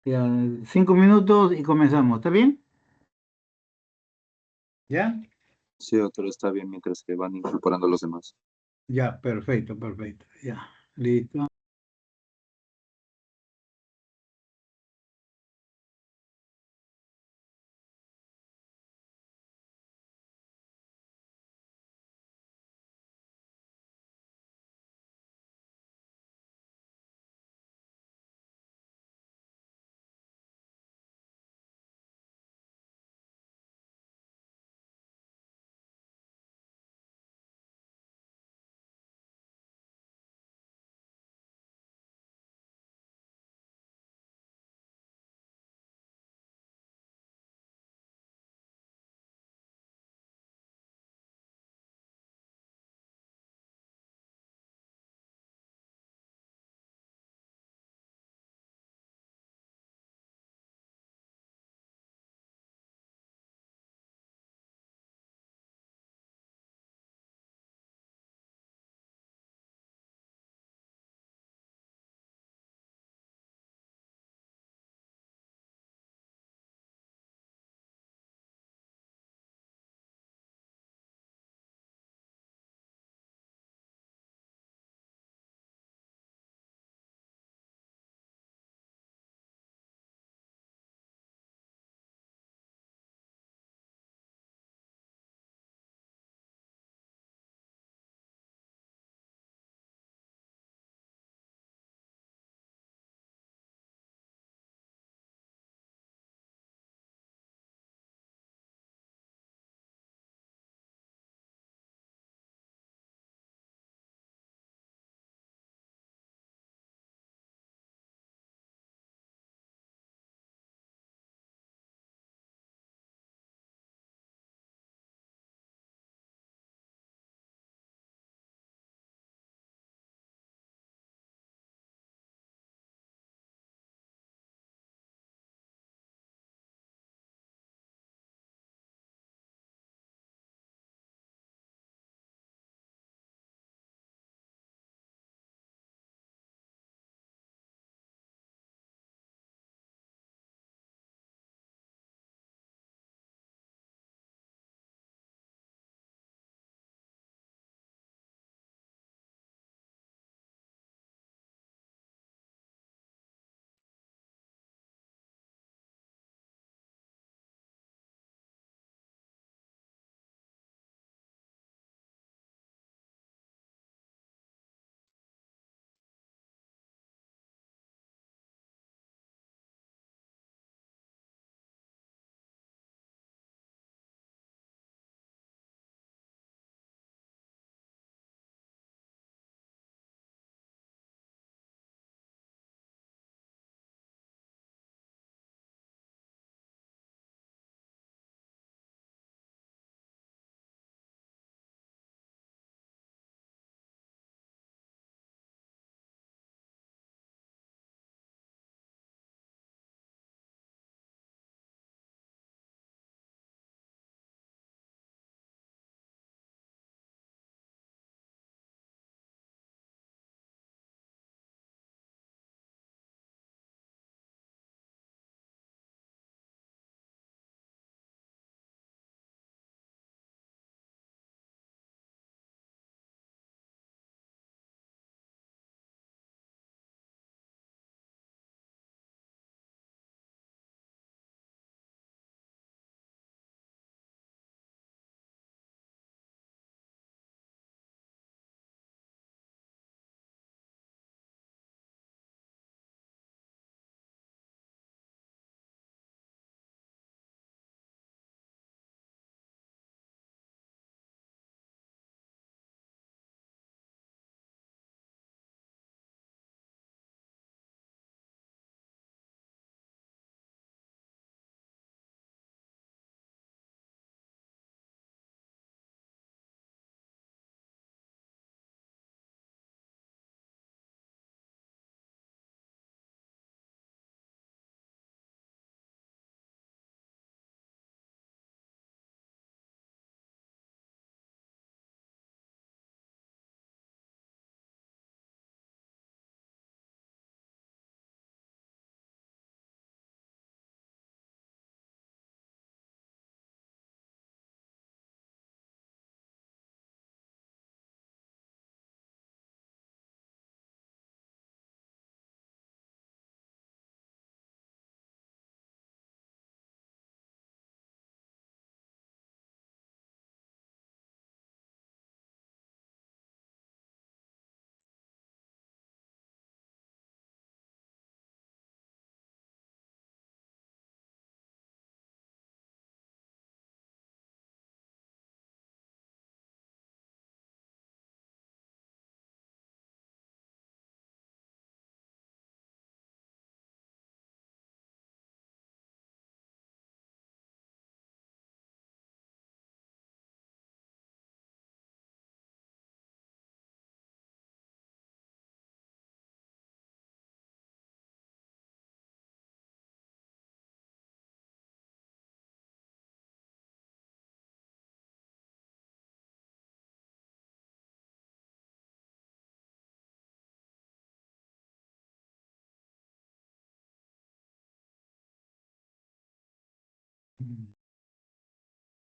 Ya, 5 minutos y comenzamos. ¿Está bien? ¿Ya? Sí, doctor, está bien mientras se van incorporando los demás. Ya, perfecto, perfecto. Ya, listo.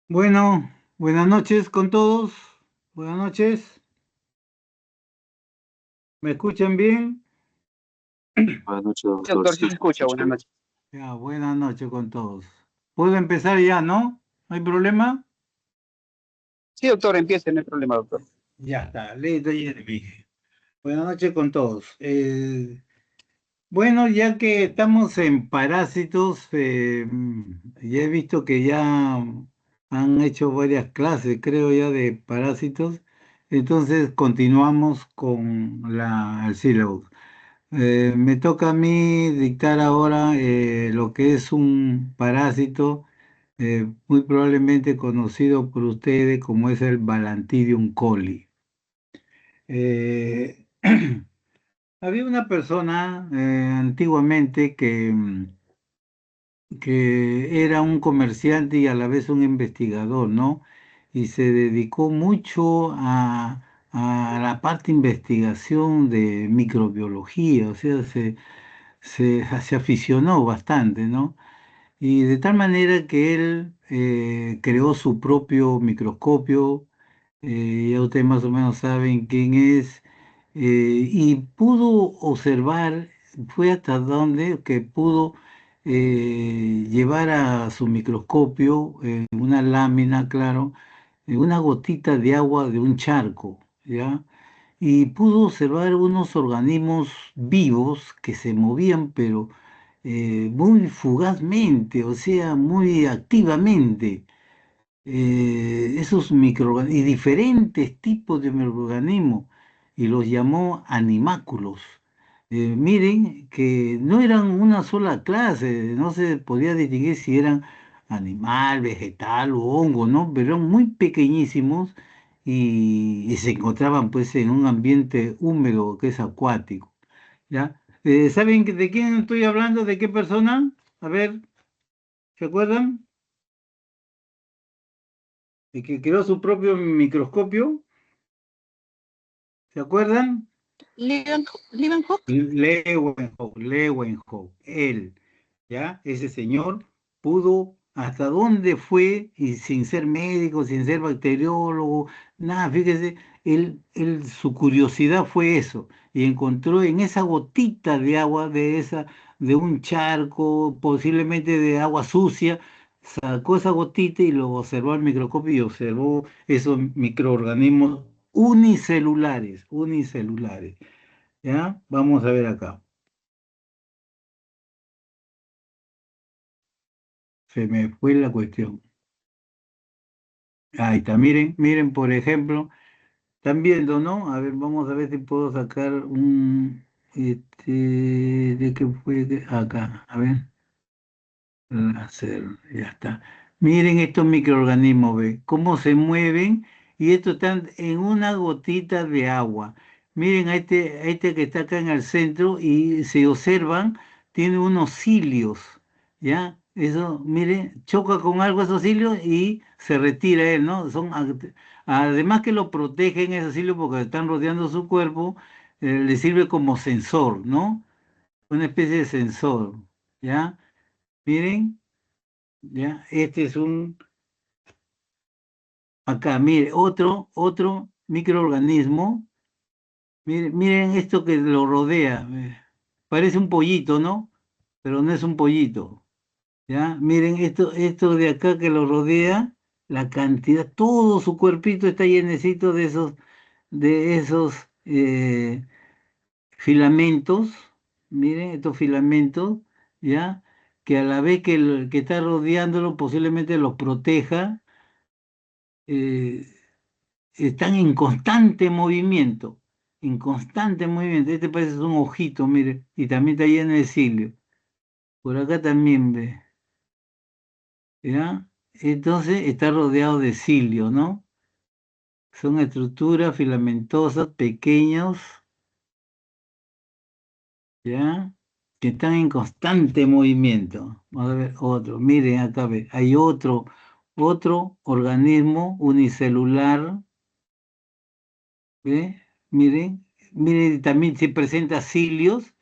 Bueno, buenas noches con todos. Buenas noches. ¿Me escuchan bien? Buenas noches, Sí, doctor. doctor, sí Sí, se se escucha. escucha Buenas bien. noches. Ya, buenas noches con todos. ¿Puedo empezar ya, no? ¿No hay problema? Sí, doctor, empiece, no hay problema, doctor. Ya está, listo, Jeremy. Buenas noches con todos. Bueno, ya que estamos en parásitos, ya he visto que ya han hecho varias clases, creo ya, de parásitos. Entonces continuamos con el sílabo. Me toca a mí dictar ahora lo que es un parásito, muy probablemente conocido por ustedes como es el Balantidium coli. Eh, Había una persona antiguamente que era un comerciante y a la vez un investigador, ¿no? Y se dedicó mucho a la parte de investigación de microbiología, o sea, se aficionó bastante, ¿no? Y de tal manera que él creó su propio microscopio, ya ustedes más o menos saben quién es, y pudo observar, fue hasta donde que pudo llevar a su microscopio una lámina, claro, una gotita de agua de un charco, ¿ya? Y pudo observar unos organismos vivos que se movían, pero muy fugazmente, o sea, muy activamente, esos microorganismos y diferentes tipos de microorganismos, y los llamó animáculos. Miren que no eran una sola clase, no se podía distinguir si eran animal, vegetal o hongo, ¿no? Pero eran muy pequeñísimos y se encontraban pues en un ambiente húmedo que es acuático, ¿ya? ¿Saben de quién estoy hablando? ¿De qué persona? A ver, ¿se acuerdan? ¿De que creó su propio microscopio? ¿Se acuerdan? Leeuwenhoek. Leeuwenhoek, él, ¿ya? Ese señor pudo, hasta dónde fue, y sin ser médico, sin ser bacteriólogo, nada, fíjese, su curiosidad fue eso, y encontró en esa gotita de agua, de un charco, posiblemente de agua sucia, sacó esa gotita y lo observó al microscopio y observó esos microorganismos unicelulares, unicelulares. ¿Ya? Vamos a ver acá. Se me fue la cuestión. Ahí está, miren, miren, por ejemplo, están viendo, ¿no? A ver, vamos a ver si puedo sacar ¿de qué fue? Acá, a ver. Láser, ya está. Miren estos microorganismos, ¿ve? Cómo se mueven y estos están en una gotita de agua. Miren a este que está acá en el centro y se observan, tiene unos cilios, ¿ya? Eso, miren, choca con algo esos cilios y se retira él, ¿no? Además que lo protegen esos cilios porque están rodeando su cuerpo, le sirve como sensor, ¿no? Una especie de sensor, ¿ya? Miren. ¿Ya? Este es acá, mire, otro microorganismo. Miren esto que lo rodea. Parece un pollito, ¿no? Pero no es un pollito. ¿Ya? Miren esto de acá que lo rodea, la cantidad, todo su cuerpito está llenecito de esos filamentos. Miren estos filamentos, ¿ya? Que a la vez que el que está rodeándolo posiblemente los proteja. eh, Están en constante movimiento. Este parece un ojito, mire, y también está lleno de cilio. Por acá también ve, ¿ya? Entonces está rodeado de cilio, ¿no? Son estructuras filamentosas, pequeños, ¿ya? Que están en constante movimiento. Vamos a ver otro. Miren acá, ve, hay otro organismo unicelular. ¿Ve? Miren, miren, también se presenta cilios,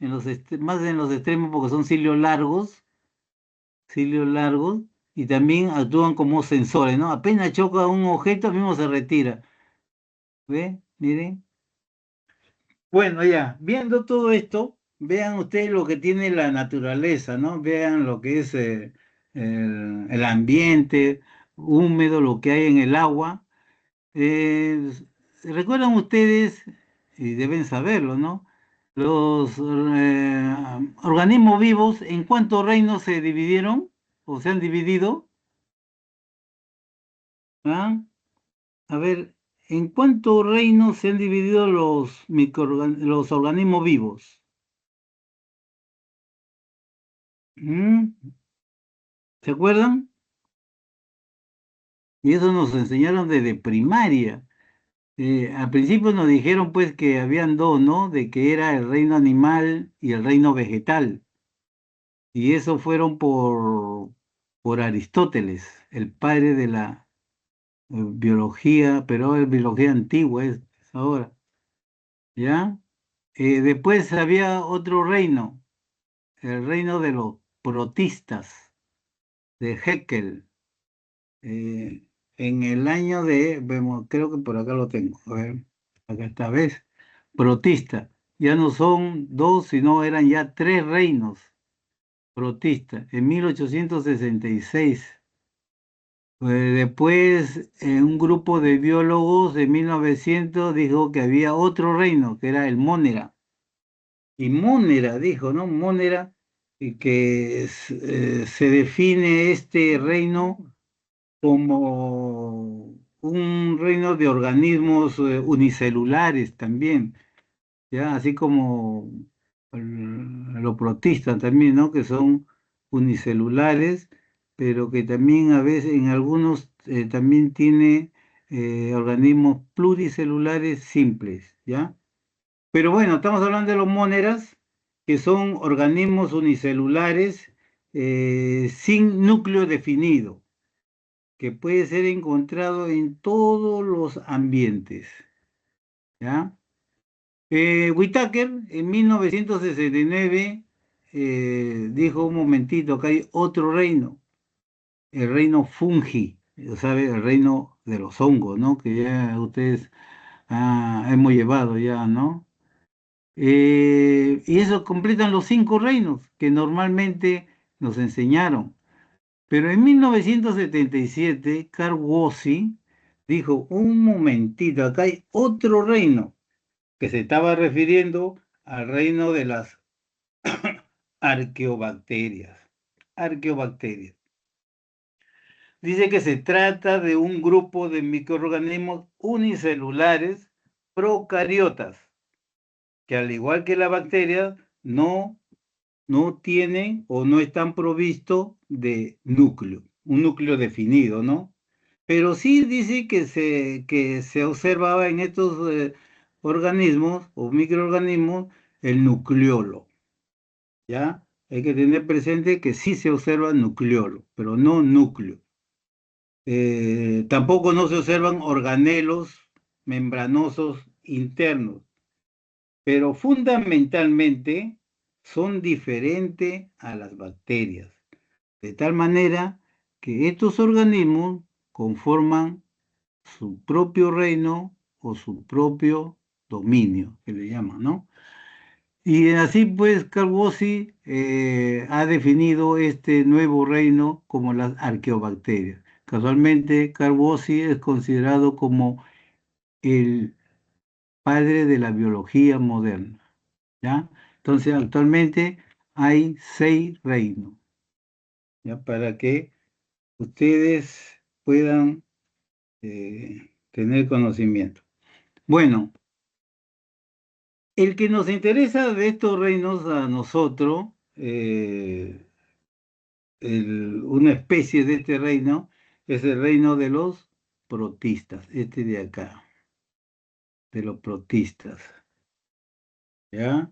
más en los extremos porque son cilios largos, y también actúan como sensores, ¿no? Apenas choca un objeto, mismo se retira. ¿Ve? Miren. Bueno, ya, viendo todo esto, vean ustedes lo que tiene la naturaleza, ¿no? Vean lo que es el ambiente húmedo, lo que hay en el agua. Eh, ¿Recuerdan ustedes, y deben saberlo, ¿no? Los organismos vivos, ¿en cuántos reinos se dividieron o se han dividido? ¿Ah? A ver, ¿en cuántos reinos se han dividido los organismos vivos? ¿Mm? ¿Se acuerdan? Y eso nos enseñaron desde primaria. Al principio nos dijeron pues que habían dos, ¿no? De que era el reino animal y el reino vegetal. Y eso fueron por Aristóteles, el padre de la biología, pero es biología antigua, es ahora, ¿ya? Después había otro reino, el reino de los protistas, de Haeckel, eh, en el año de, vemos, creo que por acá lo tengo, a ver, acá esta vez, protista, ya no son dos, sino eran ya tres reinos protistas, en 1866. Después, un grupo de biólogos de 1900 dijo que había otro reino, que era el Mónera. Y Mónera dijo, ¿no? Mónera, y que se define este reino como un reino de organismos unicelulares también, ¿ya? Así como los protistas también, ¿no? Que son unicelulares, pero que también a veces en algunos también tiene organismos pluricelulares simples, ¿ya? Pero bueno, estamos hablando de los móneras, que son organismos unicelulares sin núcleo definido, que puede ser encontrado en todos los ambientes, ¿ya? Whittaker en 1969 dijo un momentito que hay otro reino, el reino fungi, ¿sabe? El reino de los hongos, ¿no? Que ya ustedes hemos llevado ya, ¿no? Y eso completan los cinco reinos que normalmente nos enseñaron. Pero en 1977, Carl Woese dijo, un momentito, acá hay otro reino, que se estaba refiriendo al reino de las arqueobacterias. Arqueobacterias. Dice que se trata de un grupo de microorganismos unicelulares procariotas, que al igual que la bacteria, no tienen o no están provistos de núcleo, un núcleo definido, ¿no? Pero sí dice que se observaba en estos organismos o microorganismos el nucleolo, ¿ya? Hay que tener presente que sí se observa nucleolo, pero no núcleo. Tampoco no se observan organelos membranosos internos, pero fundamentalmente son diferentes a las bacterias, de tal manera que estos organismos conforman su propio reino o su propio dominio, que le llaman, ¿no? Y así pues, Carl Woese ha definido este nuevo reino como las arqueobacterias. Casualmente, Carl Woese es considerado como el padre de la biología moderna, ¿ya? Entonces, actualmente hay seis reinos, ¿ya? Para que ustedes puedan tener conocimiento. Bueno, el que nos interesa de estos reinos a nosotros, una especie de este reino, es el reino de los protistas, este de acá, de los protistas, ¿ya?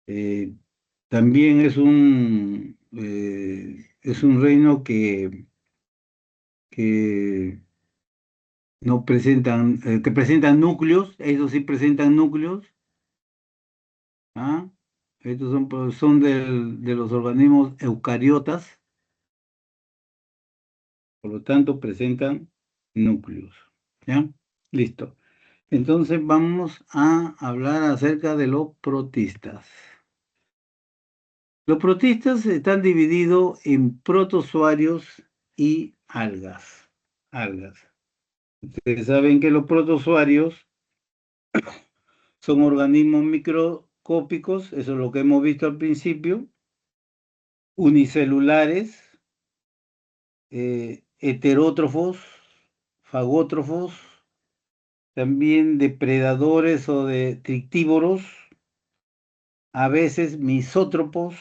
Eh, También es un reino que no presentan, que presentan núcleos, ellos sí presentan núcleos, ¿ah? Estos son de los organismos eucariotas, Por lo tanto, presentan núcleos. ¿Ya? Listo. Entonces vamos a hablar acerca de los protistas. Los protistas están divididos en protozoarios y algas. Algas. Ustedes saben que los protozoarios son organismos microscópicos, eso es lo que hemos visto al principio, unicelulares, heterótrofos, fagótrofos, también depredadores o detritívoros, a veces misótropos,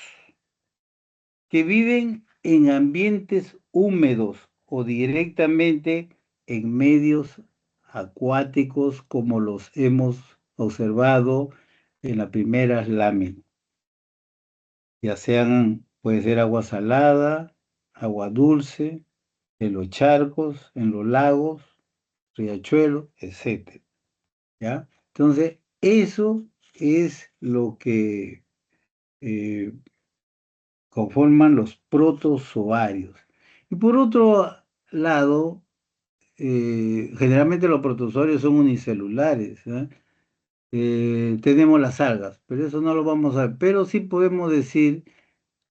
que viven en ambientes húmedos o directamente en medios acuáticos como los hemos observado en las primeras láminas, ya sean, puede ser agua salada, agua dulce, en los charcos, en los lagos, riachuelos, etc. ¿Ya? Entonces, eso es lo que eh, conforman los protozoarios. Y por otro lado, generalmente los protozoarios son unicelulares, ¿eh? Tenemos las algas, pero eso no lo vamos a ver. Pero sí podemos decir,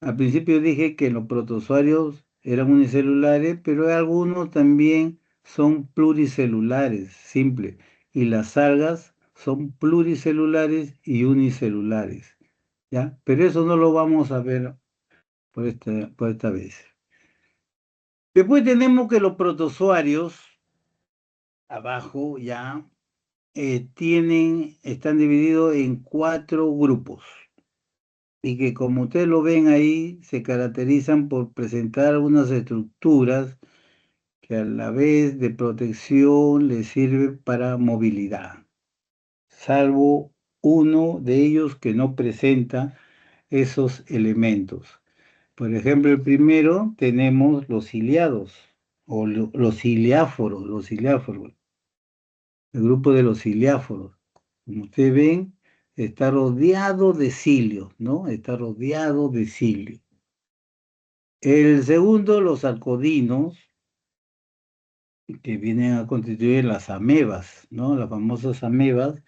al principio dije que los protozoarios eran unicelulares, pero algunos también son pluricelulares, simple. Y las algas son pluricelulares y unicelulares, ¿ya? Pero eso no lo vamos a ver por esta vez. Después tenemos que los protozoarios, abajo ya, están divididos en 4 grupos y que como ustedes lo ven ahí, se caracterizan por presentar unas estructuras que a la vez de protección les sirve para movilidad, salvo uno de ellos que no presenta esos elementos. Por ejemplo, el primero tenemos los ciliados o los ciliáforos, el grupo de los ciliáforos. Como ustedes ven, está rodeado de cilios, ¿no? Está rodeado de cilios. El segundo, los arcodinos, que vienen a constituir las amebas, ¿no? Las famosas amebas,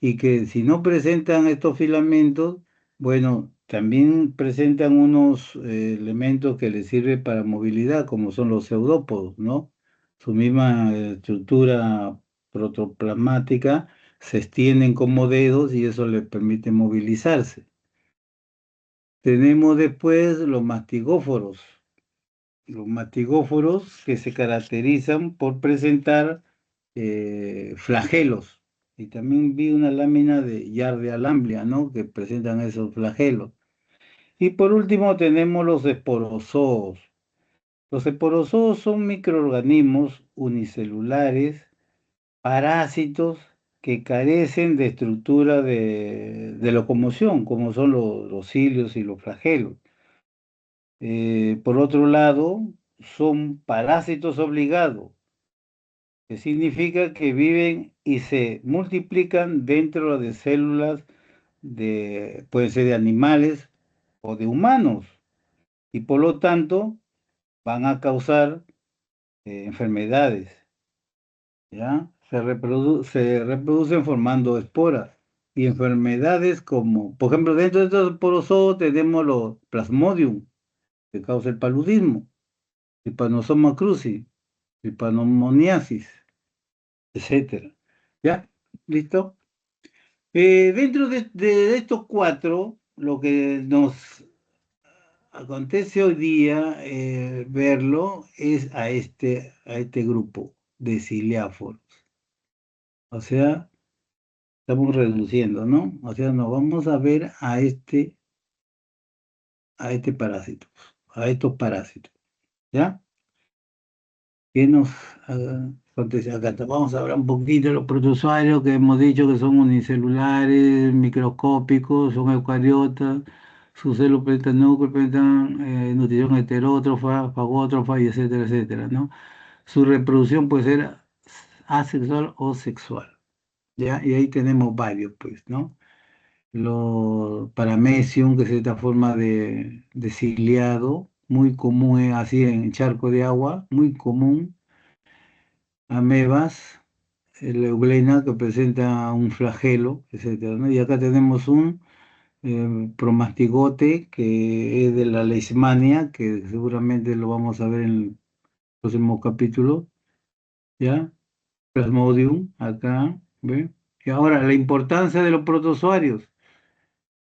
y que si no presentan estos filamentos, bueno, también presentan unos elementos que les sirven para movilidad, como son los pseudópodos, ¿no? Su misma estructura protoplasmática se extienden como dedos y eso les permite movilizarse. Tenemos después los mastigóforos que se caracterizan por presentar flagelos. Y también vi una lámina de Yardia lamblia, ¿no? Que presentan esos flagelos. Y por último tenemos los esporozoos. Los esporozoos son microorganismos unicelulares, parásitos que carecen de estructura de locomoción, como son los cilios y los flagelos. Por otro lado, son parásitos obligados, que significa que viven y se multiplican dentro de células pueden ser de animales o de humanos, y por lo tanto van a causar enfermedades, ¿ya? Se reproducen formando esporas y enfermedades como, por ejemplo, dentro de estos porozoos tenemos los Plasmodium, que causa el paludismo, Trypanosoma cruzi, tripanomoniasis, etcétera. ¿Ya? ¿Listo? Dentro de estos 4, lo que nos acontece hoy día verlo es a este grupo de ciliáforos. O sea, estamos reduciendo, ¿no? O sea, nos vamos a ver a este parásito, a estos parásitos, ¿ya? ¿Qué nos acontece acá? Vamos a hablar un poquito de los protozoarios que hemos dicho que son unicelulares, microscópicos, son eucariotas, sus células presentan núcleo, presentan nutrición heterótrofa, fagótrofa y etcétera, etcétera, ¿no? Su reproducción puede ser asexual o sexual, ¿ya? Y ahí tenemos varios, pues, ¿no? Los paramecium, que es esta forma de ciliado, muy común así en charco de agua, muy común. Amebas, el Euglena que presenta un flagelo, etcétera, ¿no? Y acá tenemos un promastigote que es de la leishmania, que seguramente lo vamos a ver en el próximo capítulo, ¿ya? Plasmodium, acá, ¿ve? Y ahora, la importancia de los protozoarios.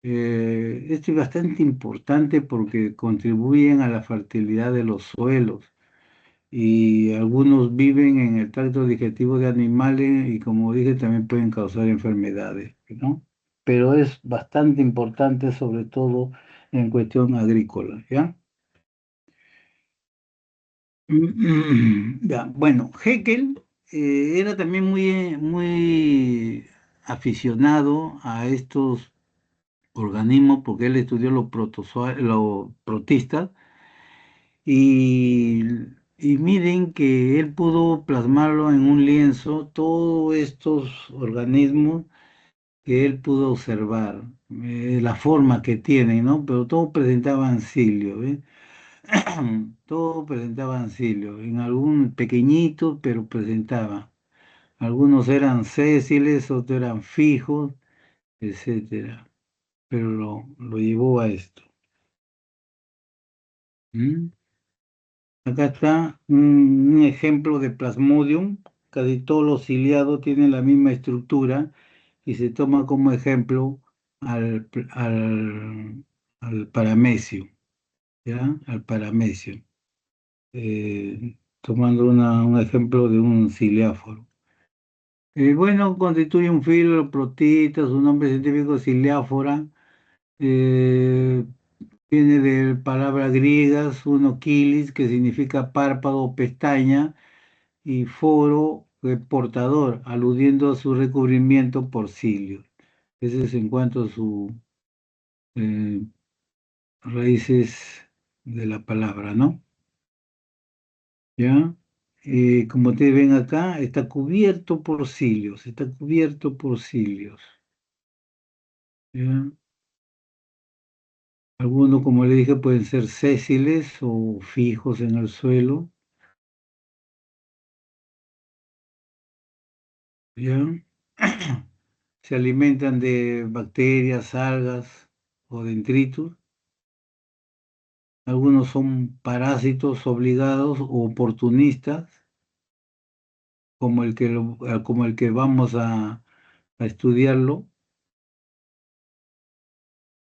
Esto es bastante importante porque contribuyen a la fertilidad de los suelos y algunos viven en el tracto digestivo de animales y como dije también pueden causar enfermedades, ¿no? Pero es bastante importante sobre todo en cuestión agrícola, ¿ya? Ya, bueno, Haeckel era también muy aficionado a estos organismos porque él estudió los protistas y, y miren que él pudo plasmarlo en un lienzo, todos estos organismos que él pudo observar, la forma que tienen, ¿no? Pero todos presentaban cilio, ¿ves? Todos presentaban cilio, en algún pequeñito, pero presentaba. Algunos eran sésiles, otros eran fijos, etcétera. Pero lo llevó a esto. ¿Mm? Acá está un ejemplo de Plasmodium. Casi todos los ciliados tienen la misma estructura y se toma como ejemplo al paramecio, ¿ya? Al paramecio, tomando un ejemplo de un ciliáforo. Bueno, constituye un filo protista, su nombre científico es ciliáfora. eh, Viene de palabras griegas, uno quilis, que significa párpado o pestaña, y foro, portador, aludiendo a su recubrimiento por cilios. Ese es en cuanto a sus eh, raíces de la palabra, ¿no? ¿Ya? Como ustedes ven acá, está cubierto por cilios, está cubierto por cilios. ¿Ya? Algunos, como le dije, pueden ser sésiles o fijos en el suelo. ¿Ya? Se alimentan de bacterias, algas o detritus. Algunos son parásitos obligados o oportunistas, como el que vamos a estudiarlo.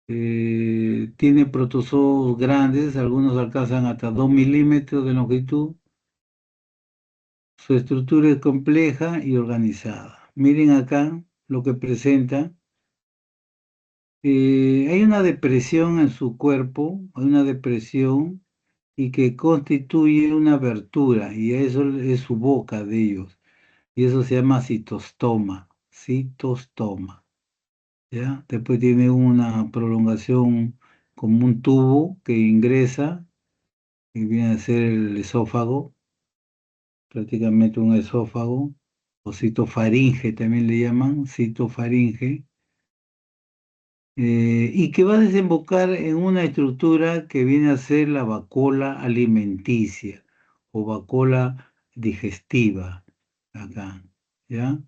Tiene protozoos grandes, algunos alcanzan hasta 2 milímetros de longitud. Su estructura es compleja y organizada. Miren acá lo que presenta. Hay una depresión en su cuerpo, hay una depresión y que constituye una abertura, y eso es su boca de ellos, y eso se llama citostoma, citostoma, ¿ya? Después tiene una prolongación como un tubo que ingresa, y viene a ser el esófago, prácticamente un esófago, o citofaringe también le llaman, citofaringe, y que va a desembocar en una estructura que viene a ser la vacuola alimenticia o vacuola digestiva, acá, ¿ya?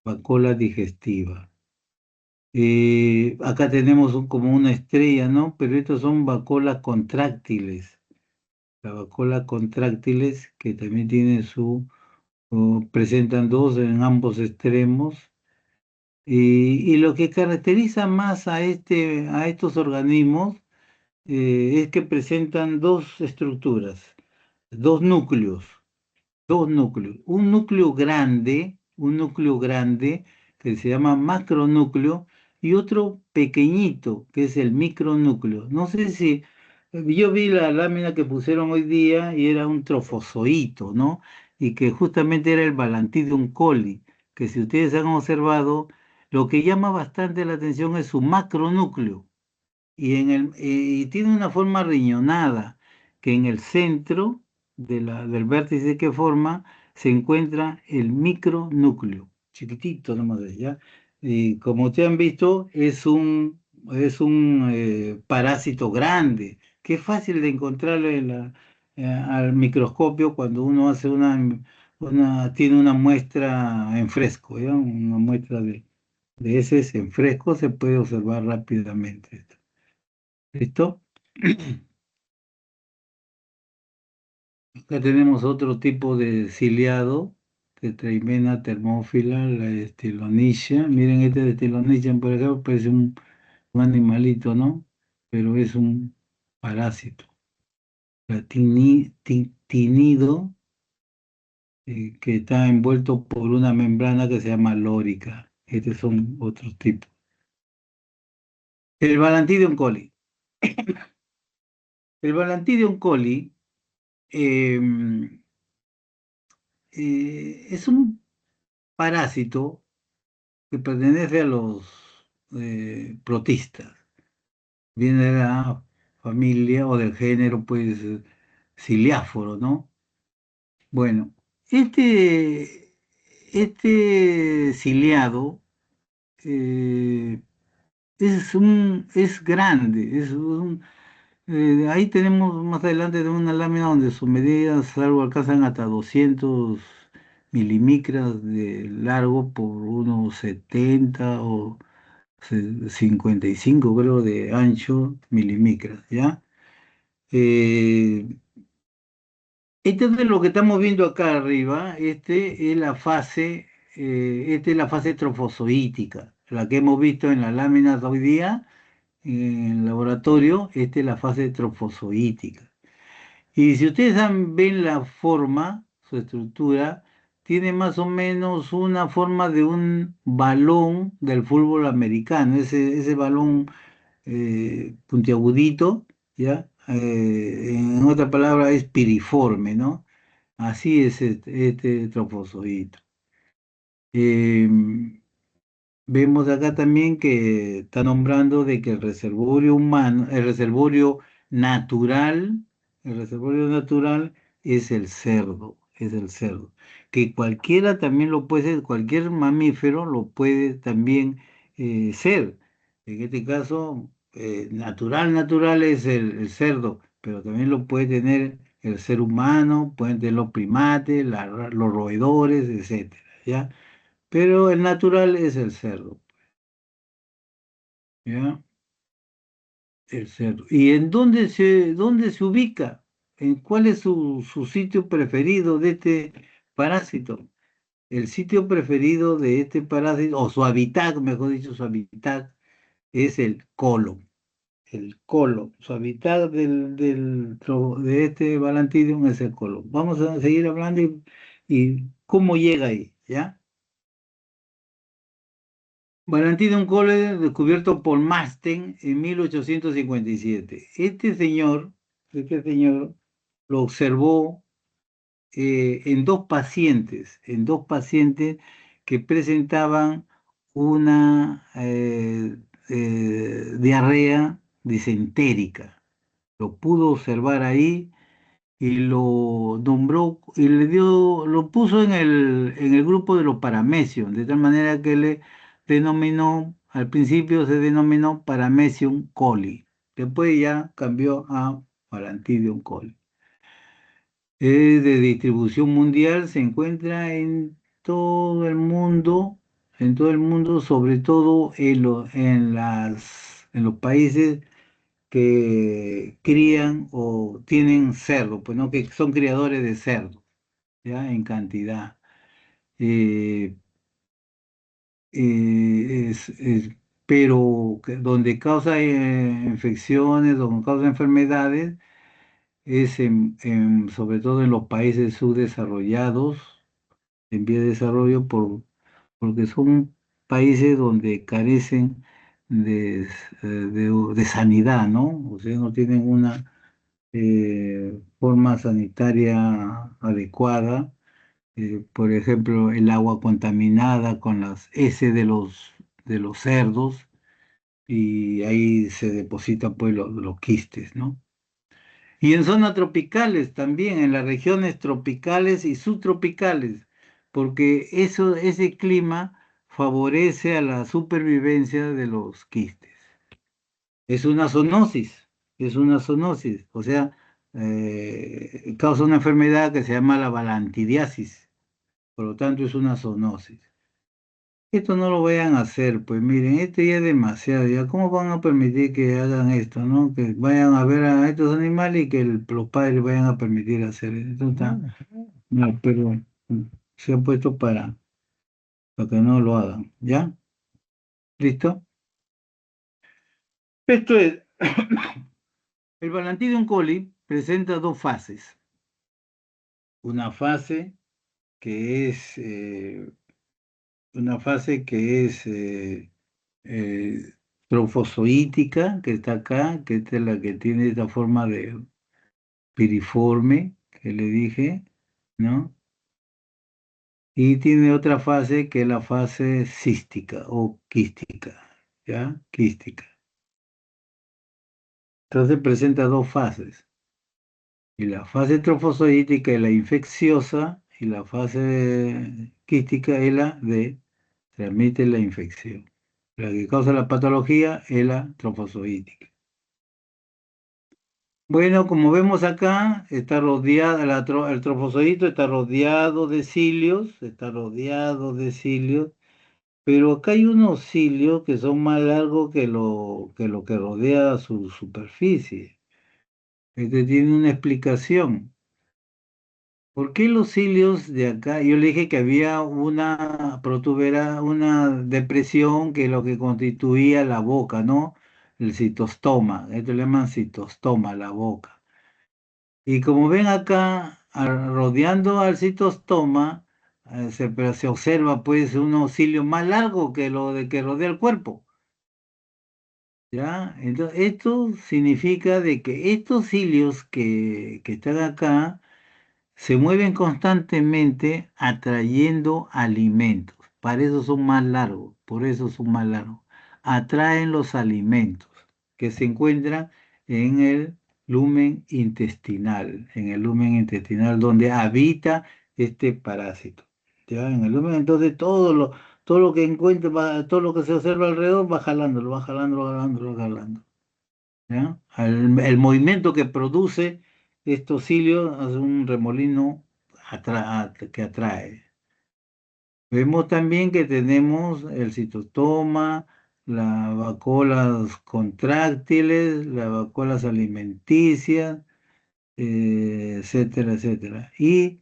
Vacuola digestiva. Acá tenemos como una estrella, ¿no? Pero estos son vacuolas contráctiles. La vacuola contráctiles que también tienen presentan dos en ambos extremos y lo que caracteriza más a estos organismos es que presentan dos estructuras, dos núcleos, dos núcleos. Un núcleo grande que se llama macronúcleo y otro pequeñito que es el micronúcleo. No sé si yo vi la lámina que pusieron hoy día y era un trofozoito, ¿no? Y que justamente era el Balantidium coli, que si ustedes han observado, lo que llama bastante la atención es su macronúcleo y tiene una forma riñonada, que en el centro del vértice que forma se encuentra el micronúcleo, chiquitito nomás, ¿ya? Y como ustedes han visto, es un parásito grande, que es fácil de encontrarlo al microscopio cuando uno hace tiene una muestra en fresco, ¿ya? Una muestra de heces en fresco se puede observar rápidamente esto. ¿Listo? Acá tenemos otro tipo de ciliado, Tetraimena thermophila, la estilonicia. Miren este de estilonicia, por ejemplo, parece un animalito, ¿no? Pero es un parásito. La tinido, que está envuelto por una membrana que se llama lórica. Estos son otros tipos. El Balantidium coli. El Balantidium coli es un parásito que pertenece a los protistas. Viene de la familia o del género, pues, ciliáforo, ¿no? Bueno, este ciliado eh, es grande, ahí tenemos más adelante de una lámina donde sus medidas algo alcanzan hasta 200 milimicras de largo por unos 70 o 55 creo de ancho milimicras, ¿ya? Eh, Entonces lo que estamos viendo acá arriba, esta es la fase trofozoítica, la que hemos visto en las láminas de hoy día en el laboratorio, esta es la fase trofozoítica. Y si ustedes ven la forma, su estructura, tiene más o menos una forma de un balón del fútbol americano, ese balón puntiagudito, ¿ya? En otra palabra es piriforme, ¿no? Así es este trofozoito. Em, Vemos acá también que está nombrando de que el reservorio humano, el reservorio natural es el cerdo. Que cualquiera también lo puede ser, cualquier mamífero lo puede también ser. En este caso, natural es el cerdo, pero también lo puede tener el ser humano, pueden tener los primates, los roedores, etcétera, ¿ya? Pero el natural es el cerdo, ¿ya? El cerdo. ¿Y en dónde se ubica? ¿En cuál es su sitio preferido de este parásito? El sitio preferido de este parásito, o su hábitat, mejor dicho, su hábitat, es el colon. El colon. Su hábitat de este Balantidium es el colon. Vamos a seguir hablando y cómo llega ahí, ¿ya? Valentín Cole, descubierto por Masten en 1857. Este señor lo observó en dos pacientes que presentaban una diarrea disentérica. Lo pudo observar ahí y lo nombró y lo puso en el grupo de los paramecium, de tal manera que le denominó, al principio se denominó Paramecium coli, después ya cambió a Parantidium coli. Es de distribución mundial, se encuentra en todo el mundo, sobre todo en los países que crían o tienen cerdo, pues no, que son criadores de cerdo, ya en cantidad. Eh, es pero donde causa infecciones, donde causa enfermedades, es sobre todo en los países subdesarrollados, en vía de desarrollo, porque son países donde carecen de sanidad, ¿no? O sea, no tienen una forma sanitaria adecuada. Por ejemplo, el agua contaminada con las heces de los cerdos, y ahí se depositan pues los quistes, ¿no? Y en zonas tropicales también, en las regiones tropicales y subtropicales, porque ese clima favorece a la supervivencia de los quistes. Es una zoonosis, es una zoonosis, o sea, causa una enfermedad que se llama la balantidiasis, por lo tanto es una zoonosis. Esto no lo vayan a hacer, pues miren, esto ya es demasiado, ya cómo van a permitir que hagan esto, ¿no? Que vayan a ver a estos animales y que los padres vayan a permitir hacer esto. Está, no, pero se ha puesto para que no lo hagan, ¿ya? ¿Listo? Esto es, el Balantidium coli presenta dos fases. Una fase que es, una fase que es eh, trofozoítica, que está acá, que esta es la que tiene esta forma de piriforme, que le dije, ¿no? Y tiene otra fase que es la fase cística o quística, ¿ya? Quística. Entonces presenta dos fases. Y la fase trofozoítica es la infecciosa y la fase quística es la de transmite la infección. La que causa la patología es la trofozoítica. Bueno, como vemos acá, está rodeada, el trofozoito está rodeado de cilios, está rodeado de cilios, pero acá hay unos cilios que son más largos que lo que rodea su superficie. Este tiene una explicación. ¿Por qué los cilios de acá? Yo le dije que había una una depresión que lo que constituía la boca, ¿no? El citostoma. Esto le llaman citostoma, la boca. Y como ven acá, rodeando al citostoma, pero se observa pues unos cilios más largos que lo de que rodea el cuerpo. ¿Ya? Entonces, esto significa de que estos cilios que están acá se mueven constantemente atrayendo alimentos. Para eso son más largos, por eso son más largos. Atraen los alimentos que se encuentran en el lumen intestinal donde habita este parásito. ¿Ya? En el lumen, entonces todo lo que encuentra, todo lo que se observa alrededor va jalándolo, va jalándolo, jalándolo, jalando. ¿Ya? El movimiento que produce estos cilios hace un remolino que atrae. Vemos también que tenemos el citostoma, las vacuolas contráctiles, las vacuolas alimenticias, etcétera, etcétera. Y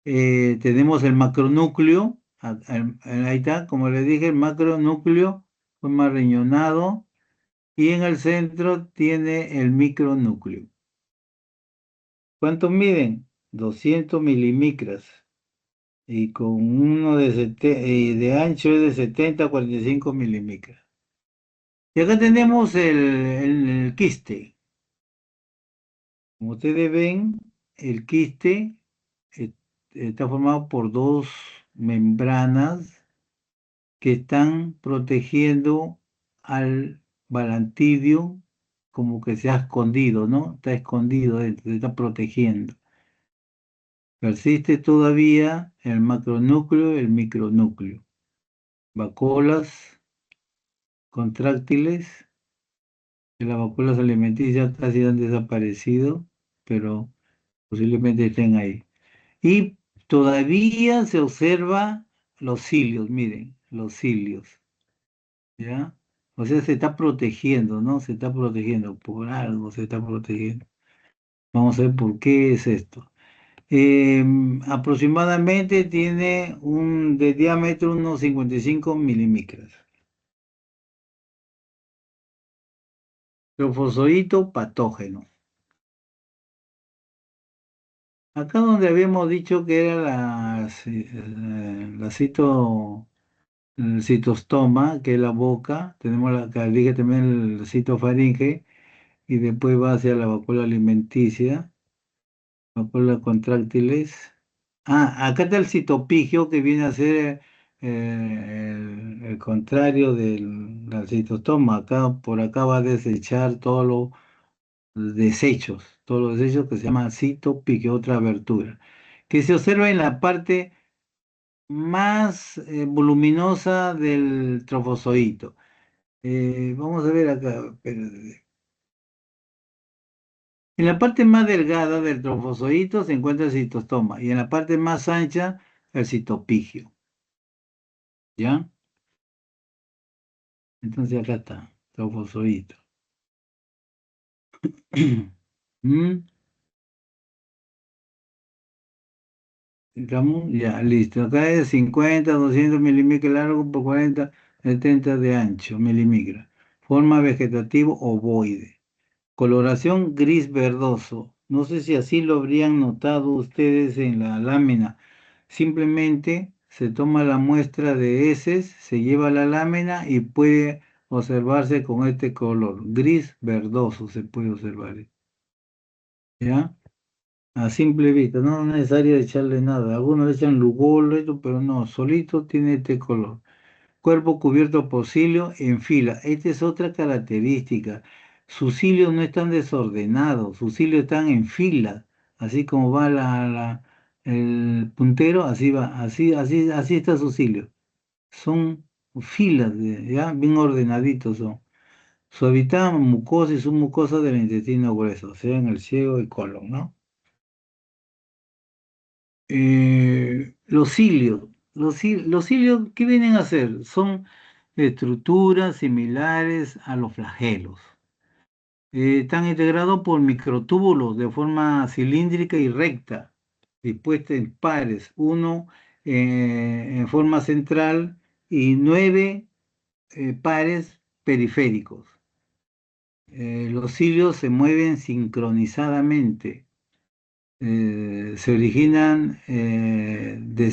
tenemos el macronúcleo, ahí está, como le dije, el macronúcleo fue más riñonado y en el centro tiene el micronúcleo. ¿Cuántos miden? 200 milimicras y con uno de ancho es de 70 a 45 milimicras. Y acá tenemos el quiste. Como ustedes ven, el quiste eh, está formado por dos membranas que están protegiendo al balantidio como que se ha escondido, ¿no? Está escondido, se está protegiendo. Persiste todavía el macronúcleo y el micronúcleo. Vacuolas contráctiles, que las vacuolas alimenticias casi han desaparecido, pero posiblemente estén ahí. Y todavía se observa los cilios, miren, los cilios, ¿ya? O sea, se está protegiendo, ¿no? Se está protegiendo, por algo se está protegiendo. Vamos a ver por qué es esto. Aproximadamente tiene de diámetro unos 55 milímetros. Trofozoito patógeno. Acá donde habíamos dicho que era el citostoma, que es la boca, tenemos que dije también el citofaringe, y después va hacia la vacuola alimenticia, vacuola contráctiles. Ah, acá está el citopigio, que viene a ser el contrario del citostoma. Por acá va a desechar todos los desechos que se llama citopigio, otra abertura, que se observa en la parte más voluminosa del trofozoito. Vamos a ver acá, espérate. En la parte más delgada del trofozoito se encuentra el citostoma y en la parte más ancha el citopigio. ¿Ya? Entonces acá está, trofozoito. ¿Mm? ¿Estamos? Ya, listo. Acá es 50, 200 milímetros largo por 40, 70 de ancho, milímetros. Forma vegetativo ovoide. Coloración gris verdoso. No sé si así lo habrían notado ustedes en la lámina. Simplemente se toma la muestra de heces, se lleva a la lámina y puede observarse con este color. Gris verdoso se puede observar. ¿Ya? A simple vista, no es necesario echarle nada. Algunos le echan lugol, esto, pero no, solito tiene este color. Cuerpo cubierto por cilios en fila. Esta es otra característica. Sus cilios no están desordenados, sus cilios están en fila. Así como va el puntero, así va, así está su cilio. Son filas, ya bien ordenaditos son. Su hábitat mucosa y submucosa del intestino grueso, o sea, en el ciego y colon, ¿no? Los cilios. Los cilios, ¿qué vienen a hacer? Son estructuras similares a los flagelos. Están integrados por microtúbulos de forma cilíndrica y recta, dispuestos en pares, uno en forma central y 9 pares periféricos. Los cilios se mueven sincronizadamente, se originan de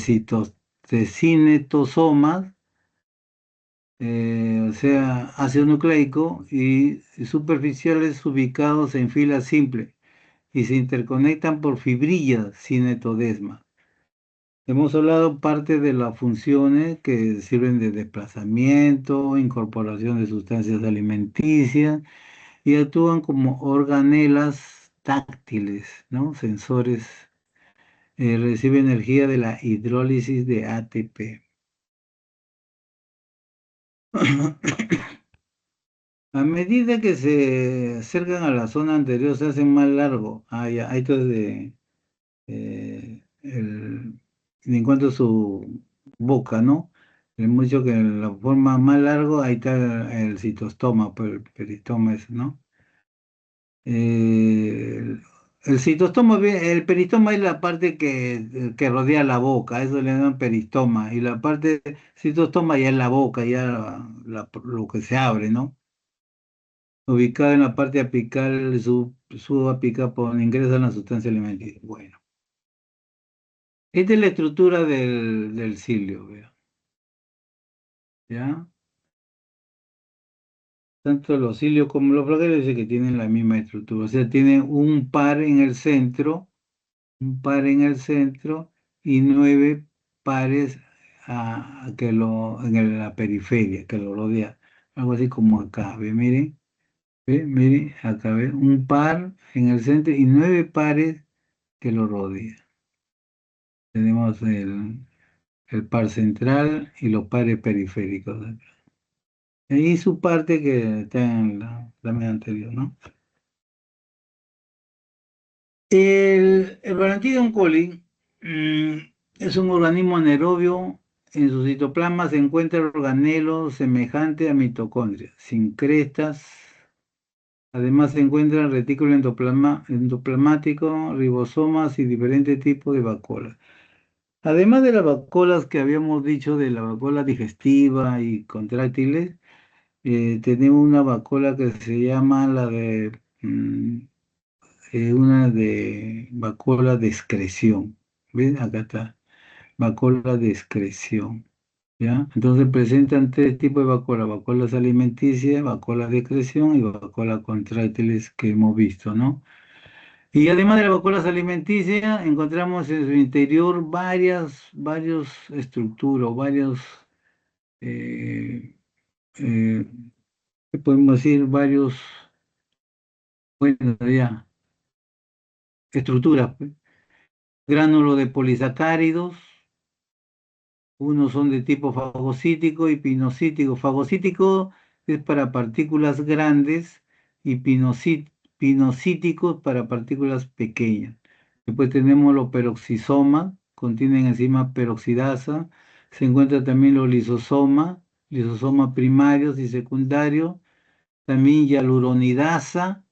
cinetosomas, o sea, ácido nucleico, y superficiales ubicados en fila simple y se interconectan por fibrillas cinetodesma. Hemos hablado parte de las funciones que sirven de desplazamiento, incorporación de sustancias alimenticias y actúan como organelas táctiles, ¿no? Sensores. Recibe energía de la hidrólisis de ATP. A medida que se acercan a la zona anterior, se hacen más largos. Ah, ya, ahí está en cuanto a su boca, ¿no? Hemos dicho que la forma más largo, ahí está el citostoma, pues el peristoma es, ¿no? El citostoma, el peristoma es la parte que rodea la boca, eso le llaman peristoma, y la parte citostoma ya es la boca, ya lo que se abre, ¿no? Ubicada en la parte apical, subapical, por donde ingresan las sustancias alimenticias. Bueno, esta es la estructura del cilio, vea, ¿ya? Tanto los cilios como los flagelos dice que tienen la misma estructura, o sea, tienen un par en el centro y 9 pares en la periferia que lo rodea. Algo así como acá, ¿ve? Miren, ¿ve? Miren, acá, ¿ve? Un par en el centro y 9 pares que lo rodean. Tenemos el par central y los pares periféricos. Y su parte que está en la media anterior, ¿no? El Balantidium coli es un organismo anaerobio. En su citoplasma se encuentra el organelo semejante a mitocondria, sin crestas. Además se encuentra el retículo endoplasmático, ribosomas y diferentes tipos de vacuolas. Además de las vacuolas que habíamos dicho de la vacuola digestiva y contráctiles, tenemos una vacuola que se llama una de vacuola de excreción. ¿Ven? Acá está, vacuola de excreción. ¿Ya? Entonces presentan tres tipos de vacuola: vacuolas alimenticias, vacuolas de excreción y vacuolas contráctiles que hemos visto, ¿no? Y además de las vacuolas alimenticias, encontramos en su interior varios estructuras, eh, eh, ¿qué podemos decir? Bueno, ya, estructuras, pues. Gránulos de polisacáridos, unos son de tipo fagocítico y pinocítico. Fagocítico es para partículas grandes y pinocíticos para partículas pequeñas. Después tenemos los peroxisomas, contienen enzima peroxidasa. Se encuentran también los lisosomas primarios y secundarios. También hialuronidasa,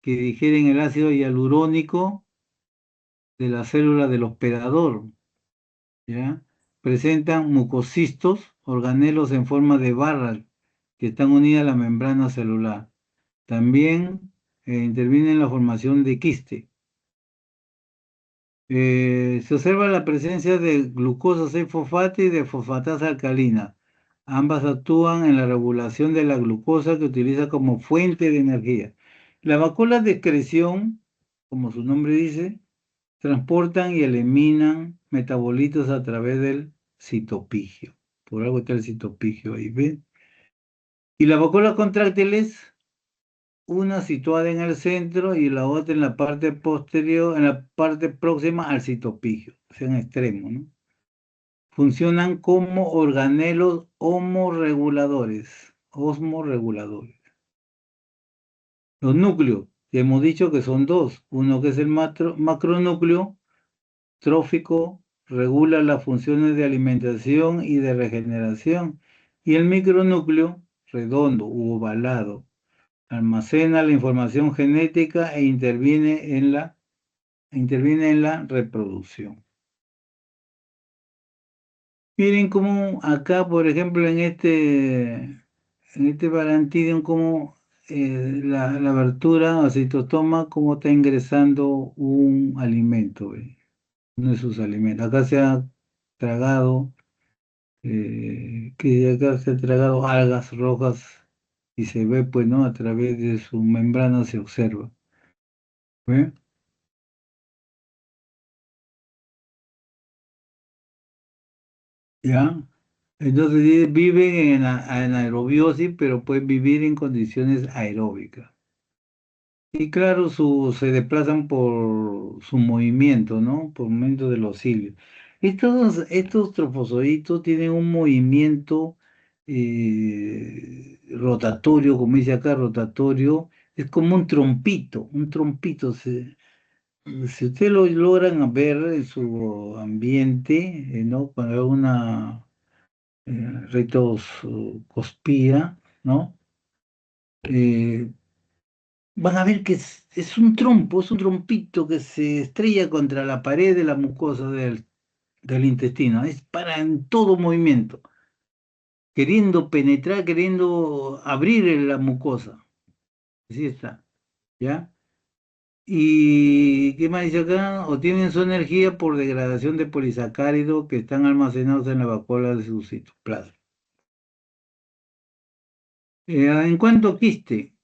que digieren el ácido hialurónico de la célula del hospedador, ¿ya? Presentan mucocistos, organelos en forma de barra que están unidas a la membrana celular. También interviene en la formación de quiste. Se observa la presencia de glucosa 6-fosfato y de fosfatasa alcalina. Ambas actúan en la regulación de la glucosa que utiliza como fuente de energía. Las vacuolas de excreción, como su nombre dice, transportan y eliminan metabolitos a través del citopigio. Por algo está el citopigio ahí, ¿ven? Y las vacuolas contráctiles, una situada en el centro y la otra en la parte posterior, en la parte próxima al citopigio, o sea, en extremo, ¿no? Funcionan como organelos osmoreguladores. Los núcleos, ya hemos dicho que son dos, uno que es el macronúcleo trófico, regula las funciones de alimentación y de regeneración, y el micronúcleo, redondo u ovalado, almacena la información genética e interviene en la reproducción. Miren cómo acá, por ejemplo, en este Parantidium, cómo la abertura o citostoma, cómo está ingresando un alimento, ¿ve? Uno de sus alimentos. Acá se ha tragado, que acá se ha tragado algas rojas y se ve, pues, ¿no? A través de su membrana se observa. ¿Ve? ¿Ya? Entonces viven en anaerobiosis, pero pueden vivir en condiciones aeróbicas. Y claro, se desplazan por su movimiento, ¿no? Por movimiento de los cilios. Estos trofozoitos tienen un movimiento rotatorio, como dice acá, rotatorio, es como un trompito, un trompito. Si ustedes lo logran ver en su ambiente, ¿no? Cuando hay una rectocospía, ¿no? Eh, Van a ver que es un trompo, es un trompito que se estrella contra la pared de la mucosa del intestino. Es para en todo movimiento, queriendo penetrar, queriendo abrir la mucosa. Así está, ¿ya? ¿Y qué más dice acá? Obtienen su energía por degradación de polisacáridos que están almacenados en la vacuola de su citoplasma. En cuanto a quiste,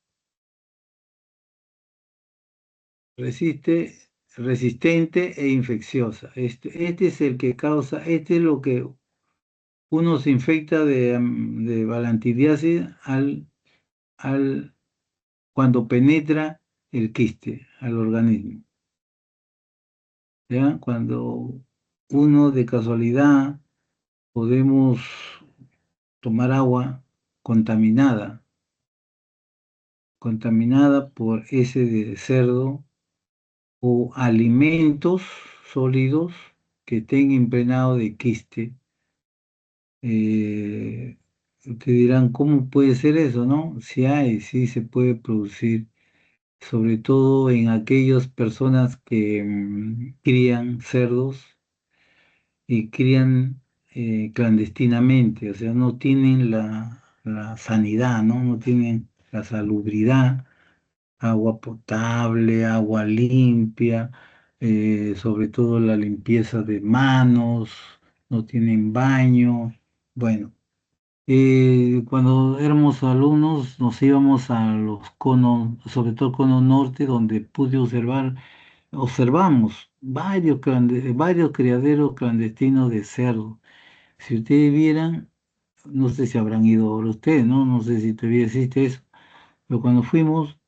resiste, resistente e infecciosa. Este es el que causa, este es lo que uno se infecta de balantidiasis cuando penetra el quiste al organismo. ¿Ya? Cuando uno de casualidad podemos tomar agua contaminada, contaminada por ese de cerdo o alimentos sólidos que estén impregnados de quiste. Ustedes dirán, ¿cómo puede ser eso, no? Si hay, sí se puede producir, sobre todo en aquellas personas que crían cerdos y crían clandestinamente, o sea, no tienen la sanidad, ¿no? No tienen la salubridad, agua potable, agua limpia, sobre todo la limpieza de manos, no tienen baño. Bueno, cuando éramos alumnos nos íbamos a los conos, sobre todo el cono norte, donde pude observamos varios criaderos clandestinos de cerdo. Si ustedes vieran, no sé si habrán ido ahora ustedes, ¿no? No sé si todavía existe eso, pero cuando fuimos,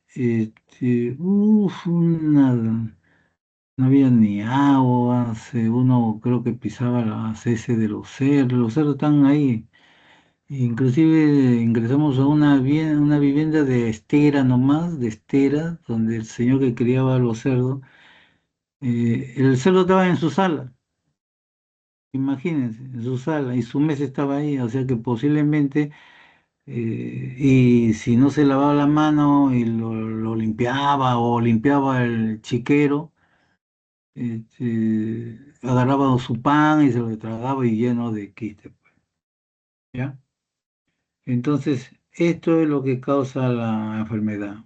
no había ni agua, uno creo que pisaba las heces de los cerdos están ahí Inclusive ingresamos a una vivienda de estera nomás, de estera, donde el señor que criaba los cerdos, el cerdo estaba en su sala, imagínense, en su sala, y su mesa estaba ahí, o sea que posiblemente, y si no se lavaba la mano y lo limpiaba o limpiaba el chiquero, agarraba su pan y se lo tragaba y lleno de quistes, ¿ya? Entonces, esto es lo que causa la enfermedad.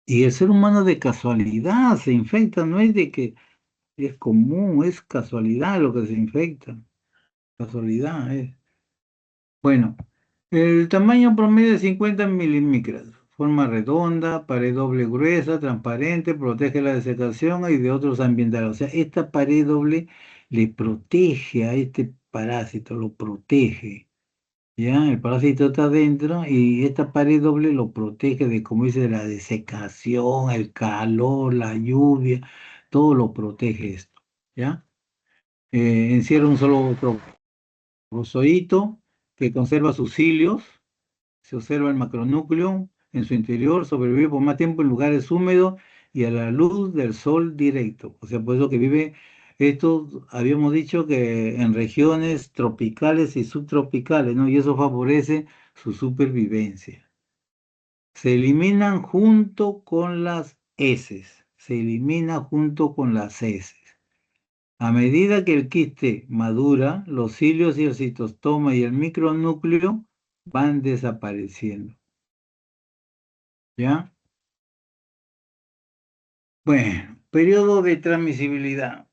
Y el ser humano de casualidad se infecta, no es de que es común, es casualidad lo que se infecta. Casualidad es. Bueno, el tamaño promedio es 50 milímetros. Forma redonda, pared doble gruesa, transparente, protege la desecación y de otros ambientales. O sea, esta pared doble le protege a este parásito, lo protege. ¿Ya? El parásito está adentro y esta pared doble lo protege de, como dice, de la desecación, el calor, la lluvia, todo lo protege esto, ¿ya? Encierra un solo trozoito que conserva sus cilios, se observa el macronúcleo en su interior, sobrevive por más tiempo en lugares húmedos y a la luz del sol directo. O sea, por eso que vive, esto habíamos dicho que en regiones tropicales y subtropicales, ¿no? Y eso favorece su supervivencia. Se eliminan junto con las heces, se elimina junto con las heces. A medida que el quiste madura, los cilios y el citostoma y el micronúcleo van desapareciendo. ¿Ya? Bueno, periodo de transmisibilidad.